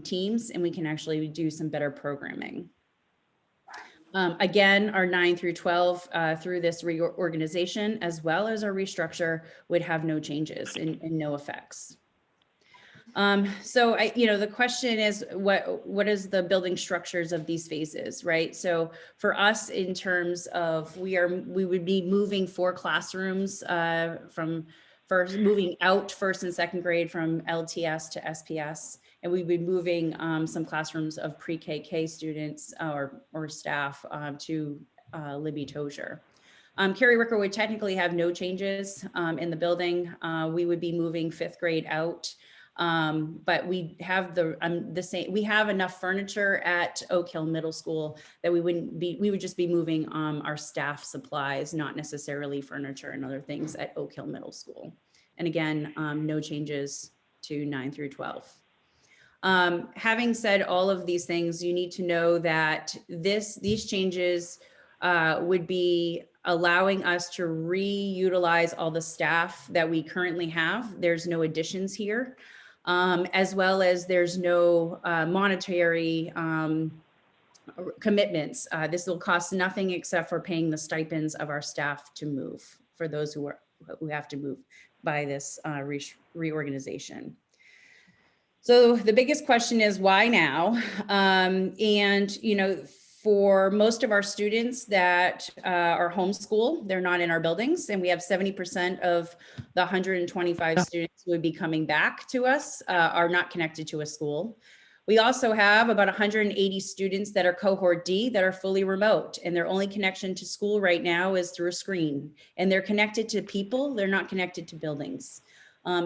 teams, and we can actually do some better programming. Again, our 9 through 12 through this reorganization, as well as our restructure, would have no changes and no effects. So the question is, what is the building structures of these phases, right? So for us, in terms of, we would be moving 4 classrooms moving out 1st and 2nd grade from LTS to SPS, and we'd be moving some classrooms of pre-KK students or staff to Libby Tozier. Carrie Rickard would technically have no changes in the building. We would be moving 5th grade out. But we have we have enough furniture at Oak Hill Middle School that we would just be moving our staff supplies, not necessarily furniture and other things at Oak Hill Middle School. And again, no changes to 9 through 12. Having said all of these things, you need to know that these changes would be allowing us to reutilize all the staff that we currently have. There's no additions here. As well as there's no monetary commitments. This will cost nothing except for paying the stipends of our staff to move, for those who have to move by this reorganization. So the biggest question is, why now? For most of our students that are homeschool, they're not in our buildings, and we have 70% of the 125 students who would be coming back to us are not connected to a school. We also have about 180 students that are cohort D that are fully remote, and their only connection to school right now is through a screen, and they're connected to people, they're not connected to buildings.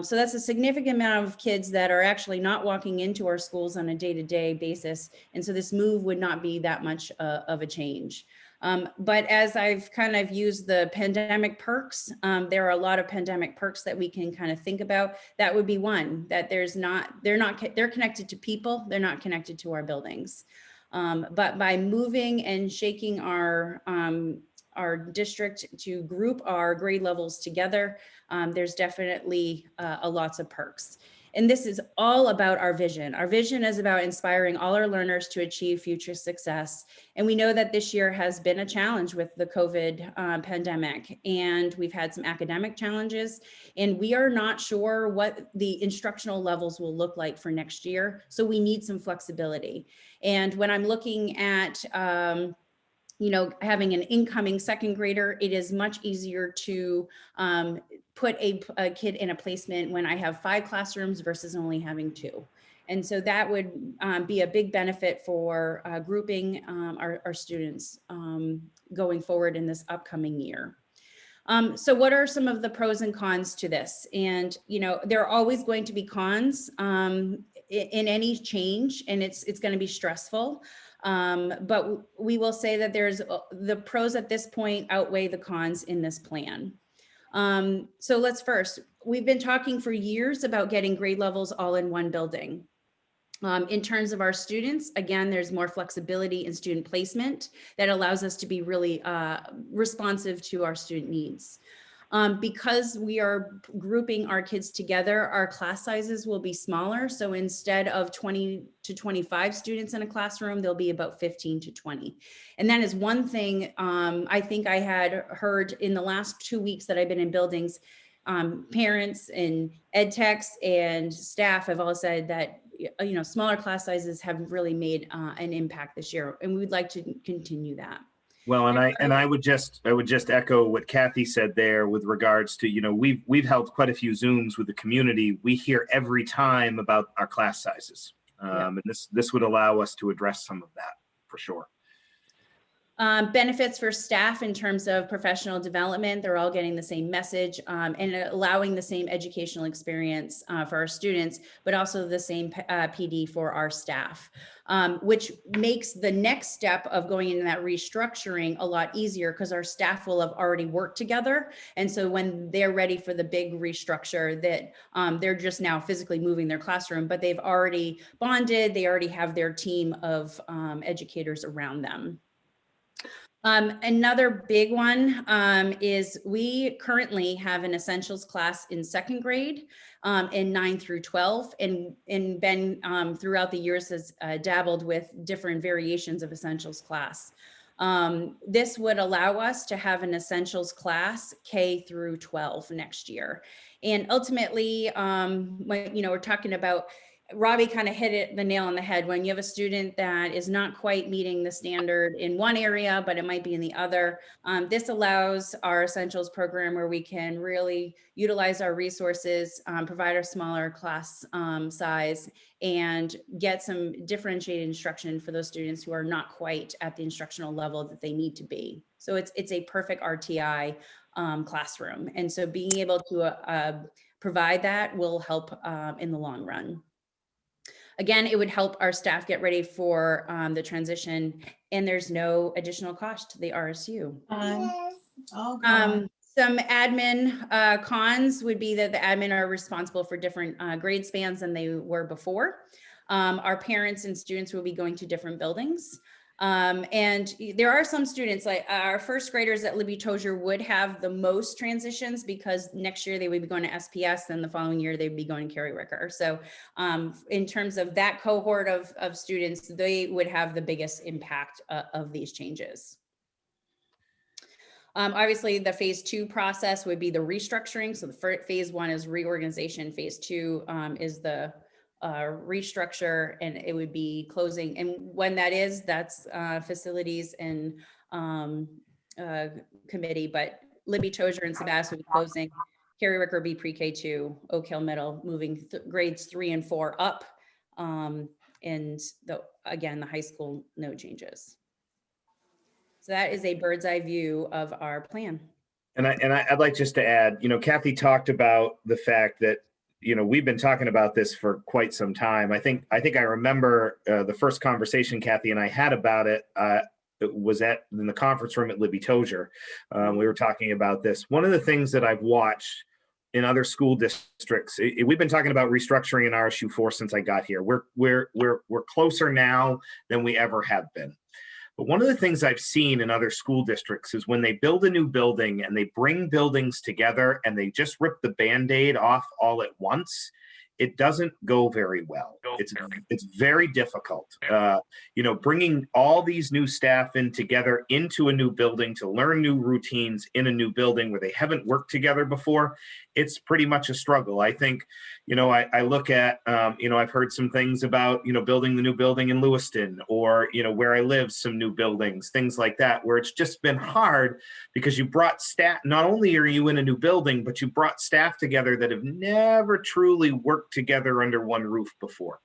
So that's a significant amount of kids that are actually not walking into our schools on a day-to-day basis. And so this move would not be that much of a change. But as I've kind of used the pandemic perks, there are a lot of pandemic perks that we can kind of think about. That would be one, that they're connected to people, they're not connected to our buildings. But by moving and shaking our district to group our grade levels together, there's definitely lots of perks. And this is all about our vision. Our vision is about inspiring all our learners to achieve future success. And we know that this year has been a challenge with the COVID pandemic, and we've had some academic challenges, and we are not sure what the instructional levels will look like for next year. So we need some flexibility. And when I'm looking at having an incoming 2nd grader, it is much easier to put a kid in a placement when I have 5 classrooms versus only having 2. And so that would be a big benefit for grouping our students going forward in this upcoming year. So what are some of the pros and cons to this? And, there are always going to be cons in any change, and it's going to be stressful. But we will say that the pros at this point outweigh the cons in this plan. So we've been talking for years about getting grade levels all in one building. In terms of our students, again, there's more flexibility in student placement that allows us to be really responsive to our student needs. Because we are grouping our kids together, our class sizes will be smaller. So instead of 20 to 25 students in a classroom, there'll be about 15 to 20. And that is one thing I think I had heard in the last 2 weeks that I've been in buildings. Parents and ed techs and staff have all said that smaller class sizes have really made an impact this year, and we'd like to continue that. Well, and I would just echo what Kathy said there with regards to, we've held quite a few Zooms with the community. We hear every time about our class sizes. And this would allow us to address some of that for sure. Benefits for staff in terms of professional development, they're all getting the same message and allowing the same educational experience for our students, but also the same PD for our staff, which makes the next step of going into that restructuring a lot easier because our staff will have already worked together. And so when they're ready for the big restructure that they're just now physically moving their classroom, but they've already bonded, they already have their team of educators around them. Another big one is we currently have an essentials class in second grade in 9 through 12, and Ben throughout the years has dabbled with different variations of essentials class. This would allow us to have an essentials class K through 12 next year. And ultimately, when, we're talking about, Robbie kind of hit the nail on the head. When you have a student that is not quite meeting the standard in one area, but it might be in the other, this allows our essentials program where we can really utilize our resources, provide a smaller class size, and get some differentiated instruction for those students who are not quite at the instructional level that they need to be. So it's a perfect RTI classroom. And so being able to provide that will help in the long run. Again, it would help our staff get ready for the transition, and there's no additional cost to the RSU. Some admin cons would be that the admin are responsible for different grade spans than they were before. Our parents and students will be going to different buildings. And there are some students, like our first graders at Libby Tozier, would have the most transitions because next year they would be going to SPS, and the following year they'd be going to Carey Ricker. So in terms of that cohort of students, they would have the biggest impact of these changes. Obviously, the phase 2 process would be the restructuring. So the phase 1 is reorganization. Phase 2 is the restructure, and it would be closing. And when that is, that's facilities and committee, but Libby Tozier and Sebas would be closing. Carey Ricker would be pre-K 2, Oak Hill Middle, moving grades 3 and 4 up. And again, the high school, no changes. So that is a bird's eye view of our plan. And I'd like just to add, Kathy talked about the fact that we've been talking about this for quite some time. I think I remember the first conversation Kathy and I had about it was in the conference room at Libby Tozier. We were talking about this. One of the things that I've watched in other school districts, we've been talking about restructuring in RSU 4 since I got here. We're closer now than we ever have been. But one of the things I've seen in other school districts is when they build a new building and they bring buildings together and they just rip the Band-Aid off all at once, it doesn't go very well. It's very difficult. Bringing all these new staff in together into a new building to learn new routines in a new building where they haven't worked together before, it's pretty much a struggle. I think, I look at, I've heard some things about, building the new building in Lewiston, or, where I live, some new buildings, things like that, where it's just been hard because you brought staff. Not only are you in a new building, but you brought staff together that have never truly worked together under one roof before.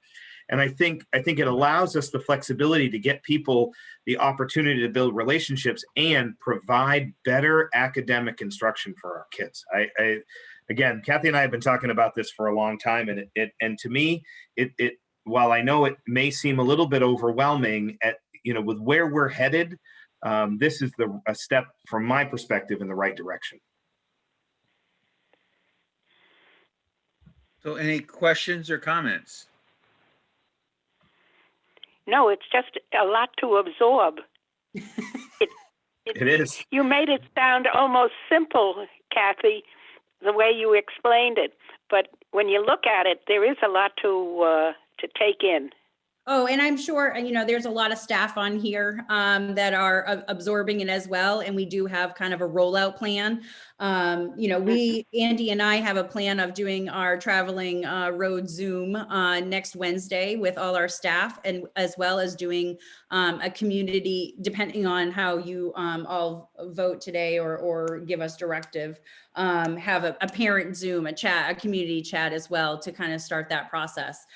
And I think it allows us the flexibility to get people the opportunity to build relationships and provide better academic instruction for our kids. Again, Kathy and I have been talking about this for a long time, and to me, while I know it may seem a little bit overwhelming with where we're headed, this is a step from my perspective in the right direction. So any questions or comments? No, it's just a lot to absorb. It is. You made it sound almost simple, Kathy, the way you explained it. But when you look at it, there is a lot to take in. Oh, and I'm sure, there's a lot of staff on here that are absorbing it as well. And we do have kind of a rollout plan. Andy and I have a plan of doing our traveling road Zoom next Wednesday with all our staff, and as well as doing a community, depending on how you all vote today or give us directive, have a parent Zoom, a community chat as well to kind of start that process.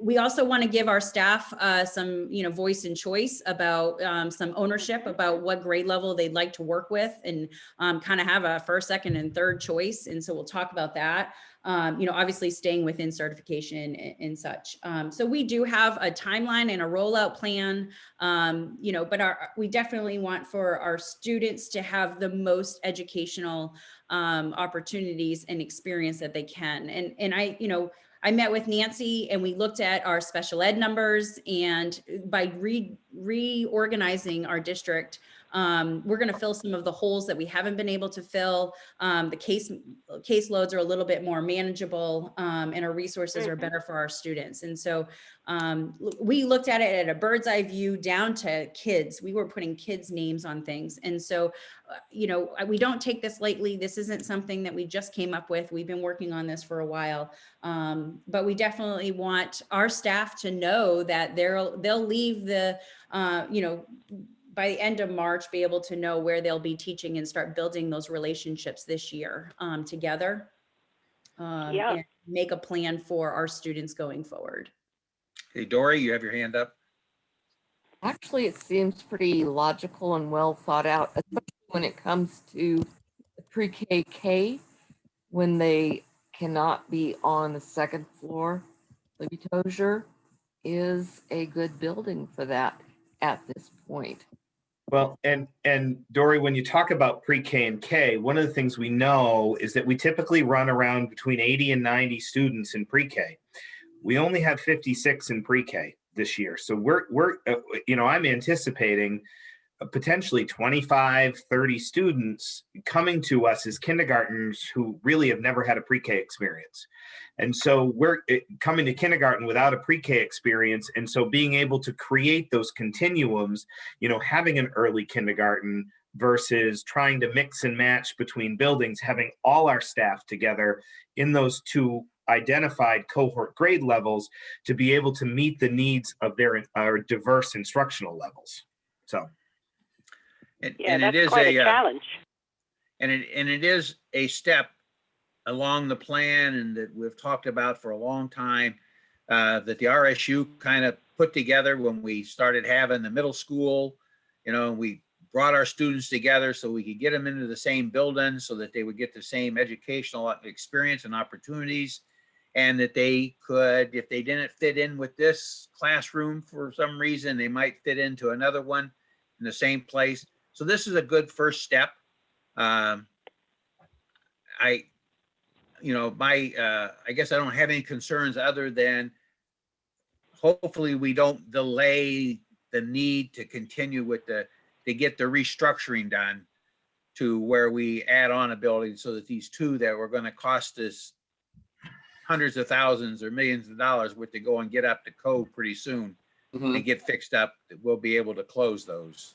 we also want to give our staff some, voice and choice about some ownership about what grade level they'd like to work with, and kind of have a first, second, and third choice. And so we'll talk about that. Obviously staying within certification and such. So we do have a timeline and a rollout plan, but we definitely want for our students to have the most educational opportunities and experience that they can. And I met with Nancy and we looked at our special ed numbers, and by reorganizing our district, we're going to fill some of the holes that we haven't been able to fill. The caseloads are a little bit more manageable, and our resources are better for our students. And so we looked at it at a bird's eye view down to kids. We were putting kids' names on things. And so, we don't take this lightly. This isn't something that we just came up with. We've been working on this for a while. But we definitely want our staff to know that they'll leave the, by the end of March, be able to know where they'll be teaching and start building those relationships this year together. And make a plan for our students going forward. Hey, Dory, you have your hand up. Actually, it seems pretty logical and well thought out, especially when it comes to the pre-K, when they cannot be on the second floor. Libby Tozier is a good building for that at this point. Well, and Dory, when you talk about pre-K and K, one of the things we know is that we typically run around between 80 and 90 students in pre-K. We only had 56 in pre-K this year. So we're I'm anticipating potentially 25, 30 students coming to us as kindergartners who really have never had a pre-K experience. And so we're coming to kindergarten without a pre-K experience. And so being able to create those continuums, having an early kindergarten versus trying to mix and match between buildings, having all our staff together in those two identified cohort grade levels to be able to meet the needs of our diverse instructional levels. So. That's quite a challenge. And it is a step along the plan, and that we've talked about for a long time, that the RSU kind of put together when we started having the middle school. We brought our students together so we could get them into the same building so that they would get the same educational experience and opportunities, and that they could, if they didn't fit in with this classroom for some reason, they might fit into another one in the same place. So this is a good first step. I guess I don't have any concerns other than hopefully we don't delay the need to continue with to get the restructuring done to where we add on a building, so that these two that were going to cost us hundreds of thousands or millions of dollars with to go and get up to code pretty soon and get fixed up, that we'll be able to close those.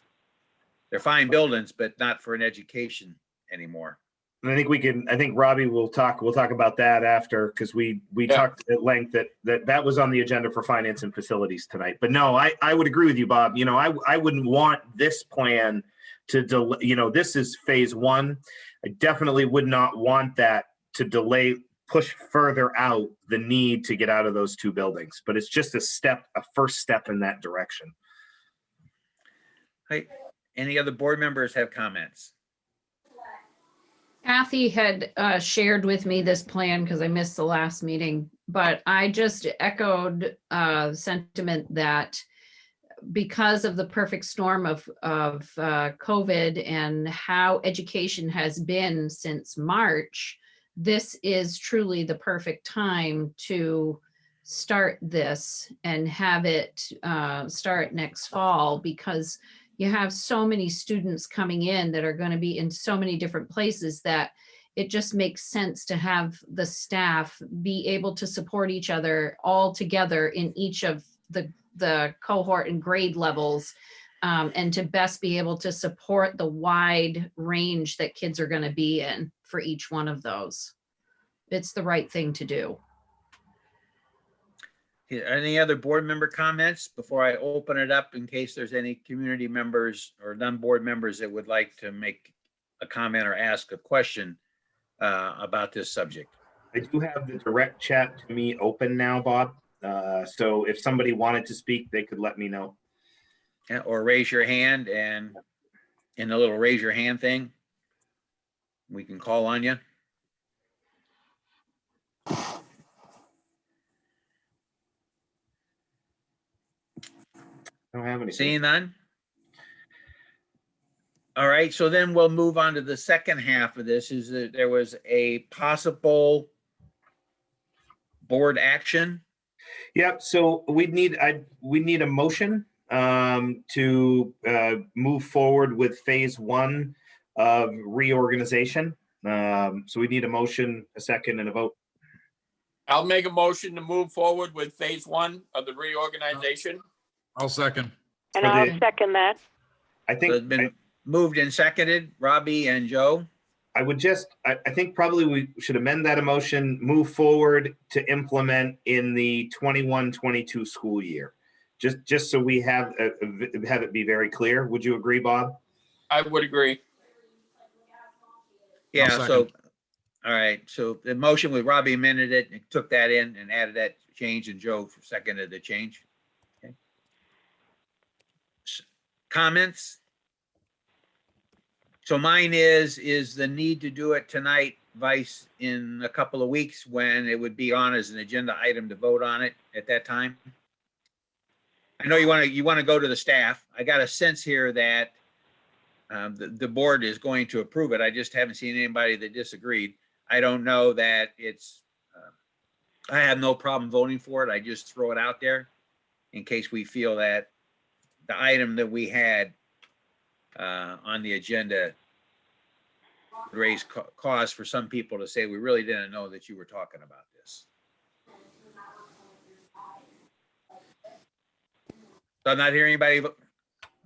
They're fine buildings, but not for an education anymore. And I think Robbie will talk about that after, because we talked at length that was on the agenda for finance and facilities tonight. But no, I would agree with you, Bob. I wouldn't want this plan to delay. This is phase one. I definitely would not want that to push further out the need to get out of those two buildings. But it's just a first step in that direction. Hey, any other board members have comments? Kathy had shared with me this plan because I missed the last meeting, but I just echoed sentiment that because of the perfect storm of COVID and how education has been since March, this is truly the perfect time to start this and have it start next fall, because you have so many students coming in that are going to be in so many different places that it just makes sense to have the staff be able to support each other all together in each of the cohort and grade levels, and to best be able to support the wide range that kids are going to be in for each one of those. It's the right thing to do. Any other board member comments before I open it up in case there's any community members or non-board members that would like to make a comment or ask a question about this subject? I do have the direct chat to me open now, Bob. So if somebody wanted to speak, they could let me know. Yeah, or raise your hand, and in the little raise your hand thing, we can call on you. I don't have anything. Seeing none? All right, so then we'll move on to the second half of this, is that there was a possible board action. Yep. So we need a motion to move forward with phase 1 of reorganization. So we need a motion, a second, and a vote. I'll make a motion to move forward with phase 1 of the reorganization. I'll second. And For the- I'll second that. I So think it's been moved and seconded, Robbie and Joe. I would just, I think probably we should amend that emotion, move forward to implement in the 21-22 school year. Just so we have it be very clear. Would you agree, Bob? I would agree. Yeah, second. so, all right, so the motion with Robbie amended it, and took that in and added that change, and Joe seconded the change. Okay. Comments? So mine is the need to do it tonight, Vice, in a couple of weeks, when it would be on as an agenda item to vote on it at that time. I know you want to go to the staff. I got a sense here that the board is going to approve it. I just haven't seen anybody that disagreed. I don't know that it's, I have no problem voting for it. I just throw it out there in case we feel that the item that we had on the agenda raise cause for some people to say, we really didn't know that you were talking about this. So I'm not hearing anybody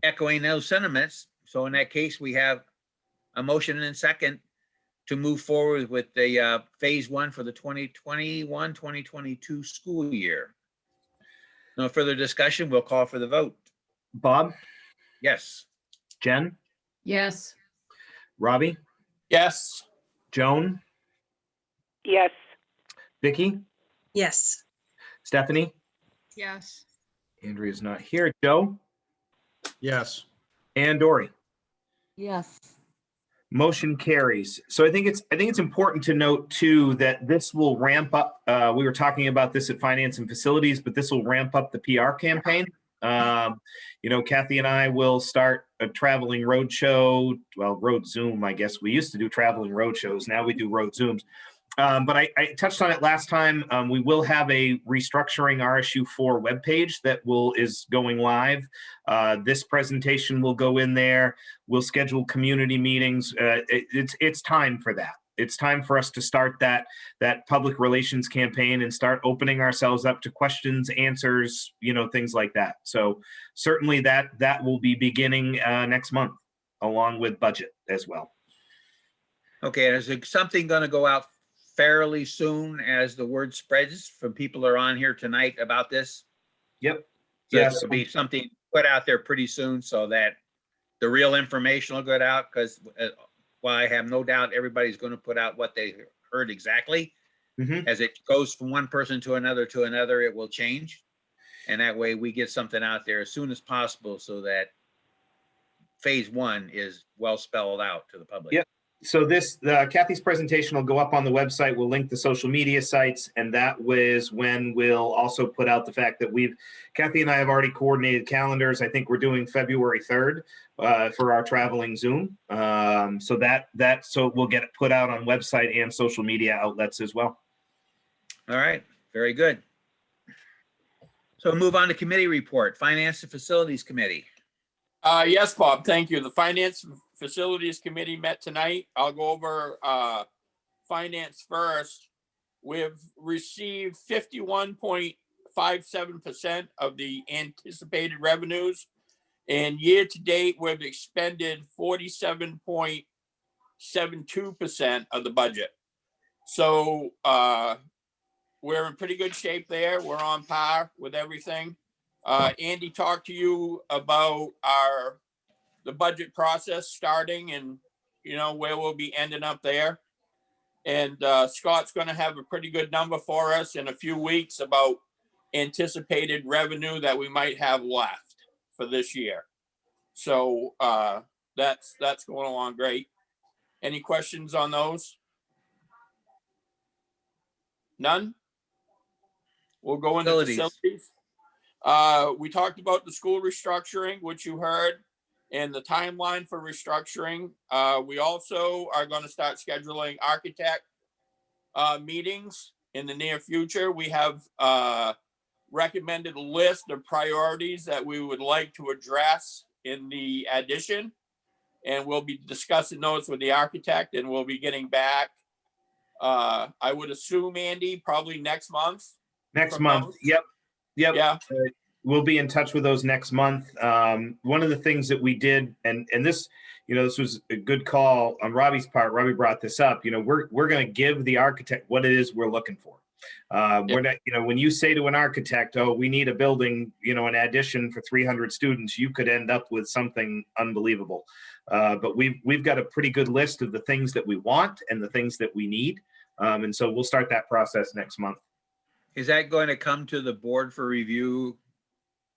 echoing those sentiments. So in that case, we have a motion and second to move forward with the phase 1 for the 2021-2022 school year. No further discussion. We'll call for the vote. Bob, Yes. Jen, Yes. Robbie, Yes. Joan, Yes. Vicky, Yes. Stephanie. Yes. Andrea's not here. Joe Yes. and Dory. Yes. Motion carries. So I think it's important to note too that this will ramp up. We were talking about this at Finance and Facilities, but this will ramp up the PR campaign. Kathy and I will start a traveling road show. Well, road Zoom, I guess. We used to do traveling road shows. Now we do road Zooms. But I touched on it last time. We will have a restructuring RSU 4 webpage that is going live. This presentation will go in there. We'll schedule community meetings. It's time for that. It's time for us to start that public relations campaign and start opening ourselves up to questions, answers, things like that. So certainly that will be beginning next month, along with budget as well. Okay, is there something going to go out fairly soon as the word spreads from people who are on here tonight about this? Yep. So Yes. There'll be something put out there pretty soon so that the real information will get out, because while I have no doubt everybody's going to put out what they heard exactly, as it goes from one person to another, it will change. And that way we get something out there as soon as possible so that phase 1 is well spelled out to the public. Yep. So Kathy's presentation will go up on the website. We'll link the social media sites, and that was when we'll also put out the fact that Kathy and I have already coordinated calendars. I think we're doing February 3rd for our traveling Zoom. So we'll get it put out on website and social media outlets as well. All right, very good. So move on to committee report, Finance and Facilities Committee. Yes, Bob, thank you. The Finance Facilities Committee met tonight. I'll go over finance first. We've received 51.57% of the anticipated revenues. And year to date, we've expended 47.72% of the budget. So we're in pretty good shape there. We're on par with everything. Andy talked to you about the budget process starting and, where we'll be ending up there. And Scott's going to have a pretty good number for us in a few weeks about anticipated revenue that we might have left for this year. So that's going along great. Any questions on those? None? We'll go into facilities. We talked about the school restructuring, which you heard, and the timeline for restructuring. We also are going to start scheduling architect meetings in the near future. We have recommended list of priorities that we would like to address in the addition, and we'll be discussing those with the architect, and we'll be getting back. I would assume, Andy, probably next month. Next month. Those. Yep. Yeah. We'll be in touch with those next month. One of the things that we did, and this, this was a good call on Robbie's part. Robbie brought this up. We're going to give the architect what it is we're looking for. We're not, when you say to an architect, "Oh, we need a building, an addition for 300 students," you could end up with something unbelievable. But we've got a pretty good list of the things that we want and the things that we need, and so we'll start that process next month. Is that going to come to the board for review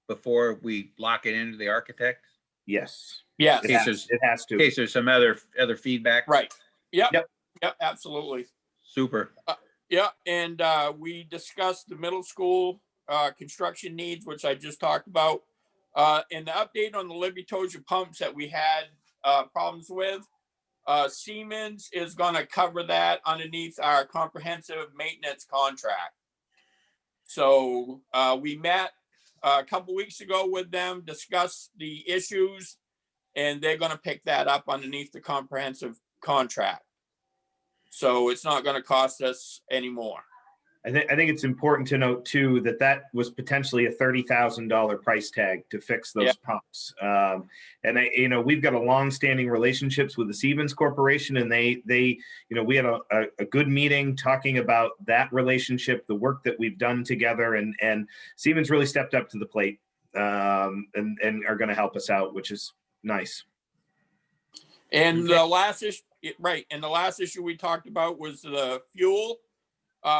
before we lock it into the architect? Yes. Yes. It has to. In case there's some other feedback. Right. Yep. Absolutely. Super. Yeah. And we discussed the middle school construction needs, which I just talked about. And the update on the Libby-Toja pumps that we had problems with. Siemens is going to cover that underneath our comprehensive maintenance contract. So we met a couple weeks ago with them, discussed the issues, and they're going to pick that up underneath the comprehensive contract. So it's not going to cost us anymore. I think it's important to note too that was potentially a $30,000 price tag to fix those pumps. And we've got a long-standing relationships with the Siemens Corporation, and they we had a good meeting talking about that relationship, the work that we've done together, and Siemens really stepped up to the plate and are going to help us out, which is nice. And the last issue, and the last issue we talked about was the fuel.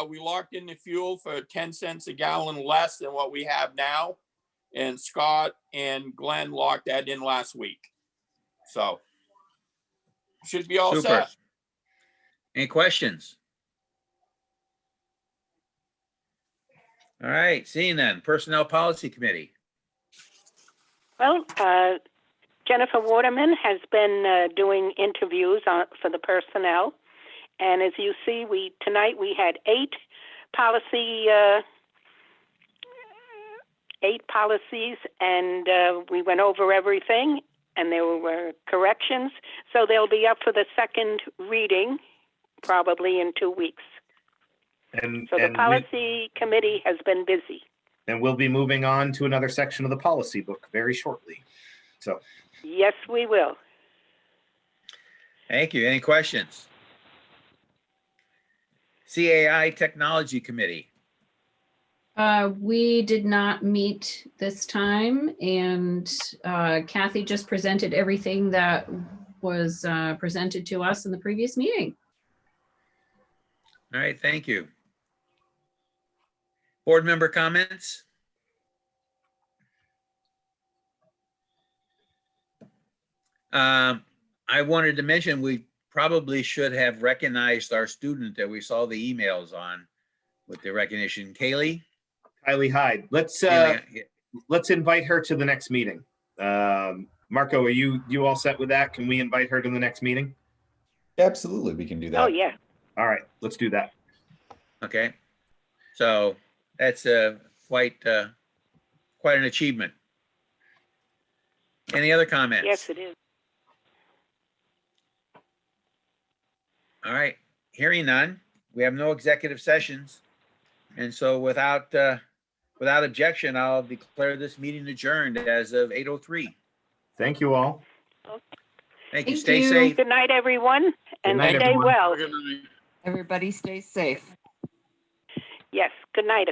We locked in the fuel for 10 cents a gallon less than what we have now. And Scott and Glenn locked that in last week. So should be all set. Any questions? All right, seeing none. Personnel Policy Committee. Well, Jennifer Waterman has been doing interviews for the personnel. And as you see, tonight we had eight policies, and we went over everything, and there were corrections. So they'll be up for the second reading probably in 2 weeks. So the policy committee has been busy. And we'll be moving on to another section of the policy book very shortly. So yes, we will. Thank you. Any questions? CAI Technology Committee. We did not meet this time, and Kathy just presented everything that was presented to us in the previous meeting. All right, thank you. Board member comments? I wanted to mention we probably should have recognized our student that we saw the emails on with the recognition. Kylie Hyde. Let's invite her to the next meeting. Marco, are you all set with that? Can we invite her to the next meeting? Absolutely, we can do that. Oh yeah. All right, let's do that. Okay, so that's quite an achievement. Any other comments? Yes, it is. All right, hearing none, we have no executive sessions. And so without objection, I'll declare this meeting adjourned as of 8:03. Thank you all. Thank you. Stay safe. Good night, everyone, and night, stay everyone. well. Everybody stay safe. Yes, good night.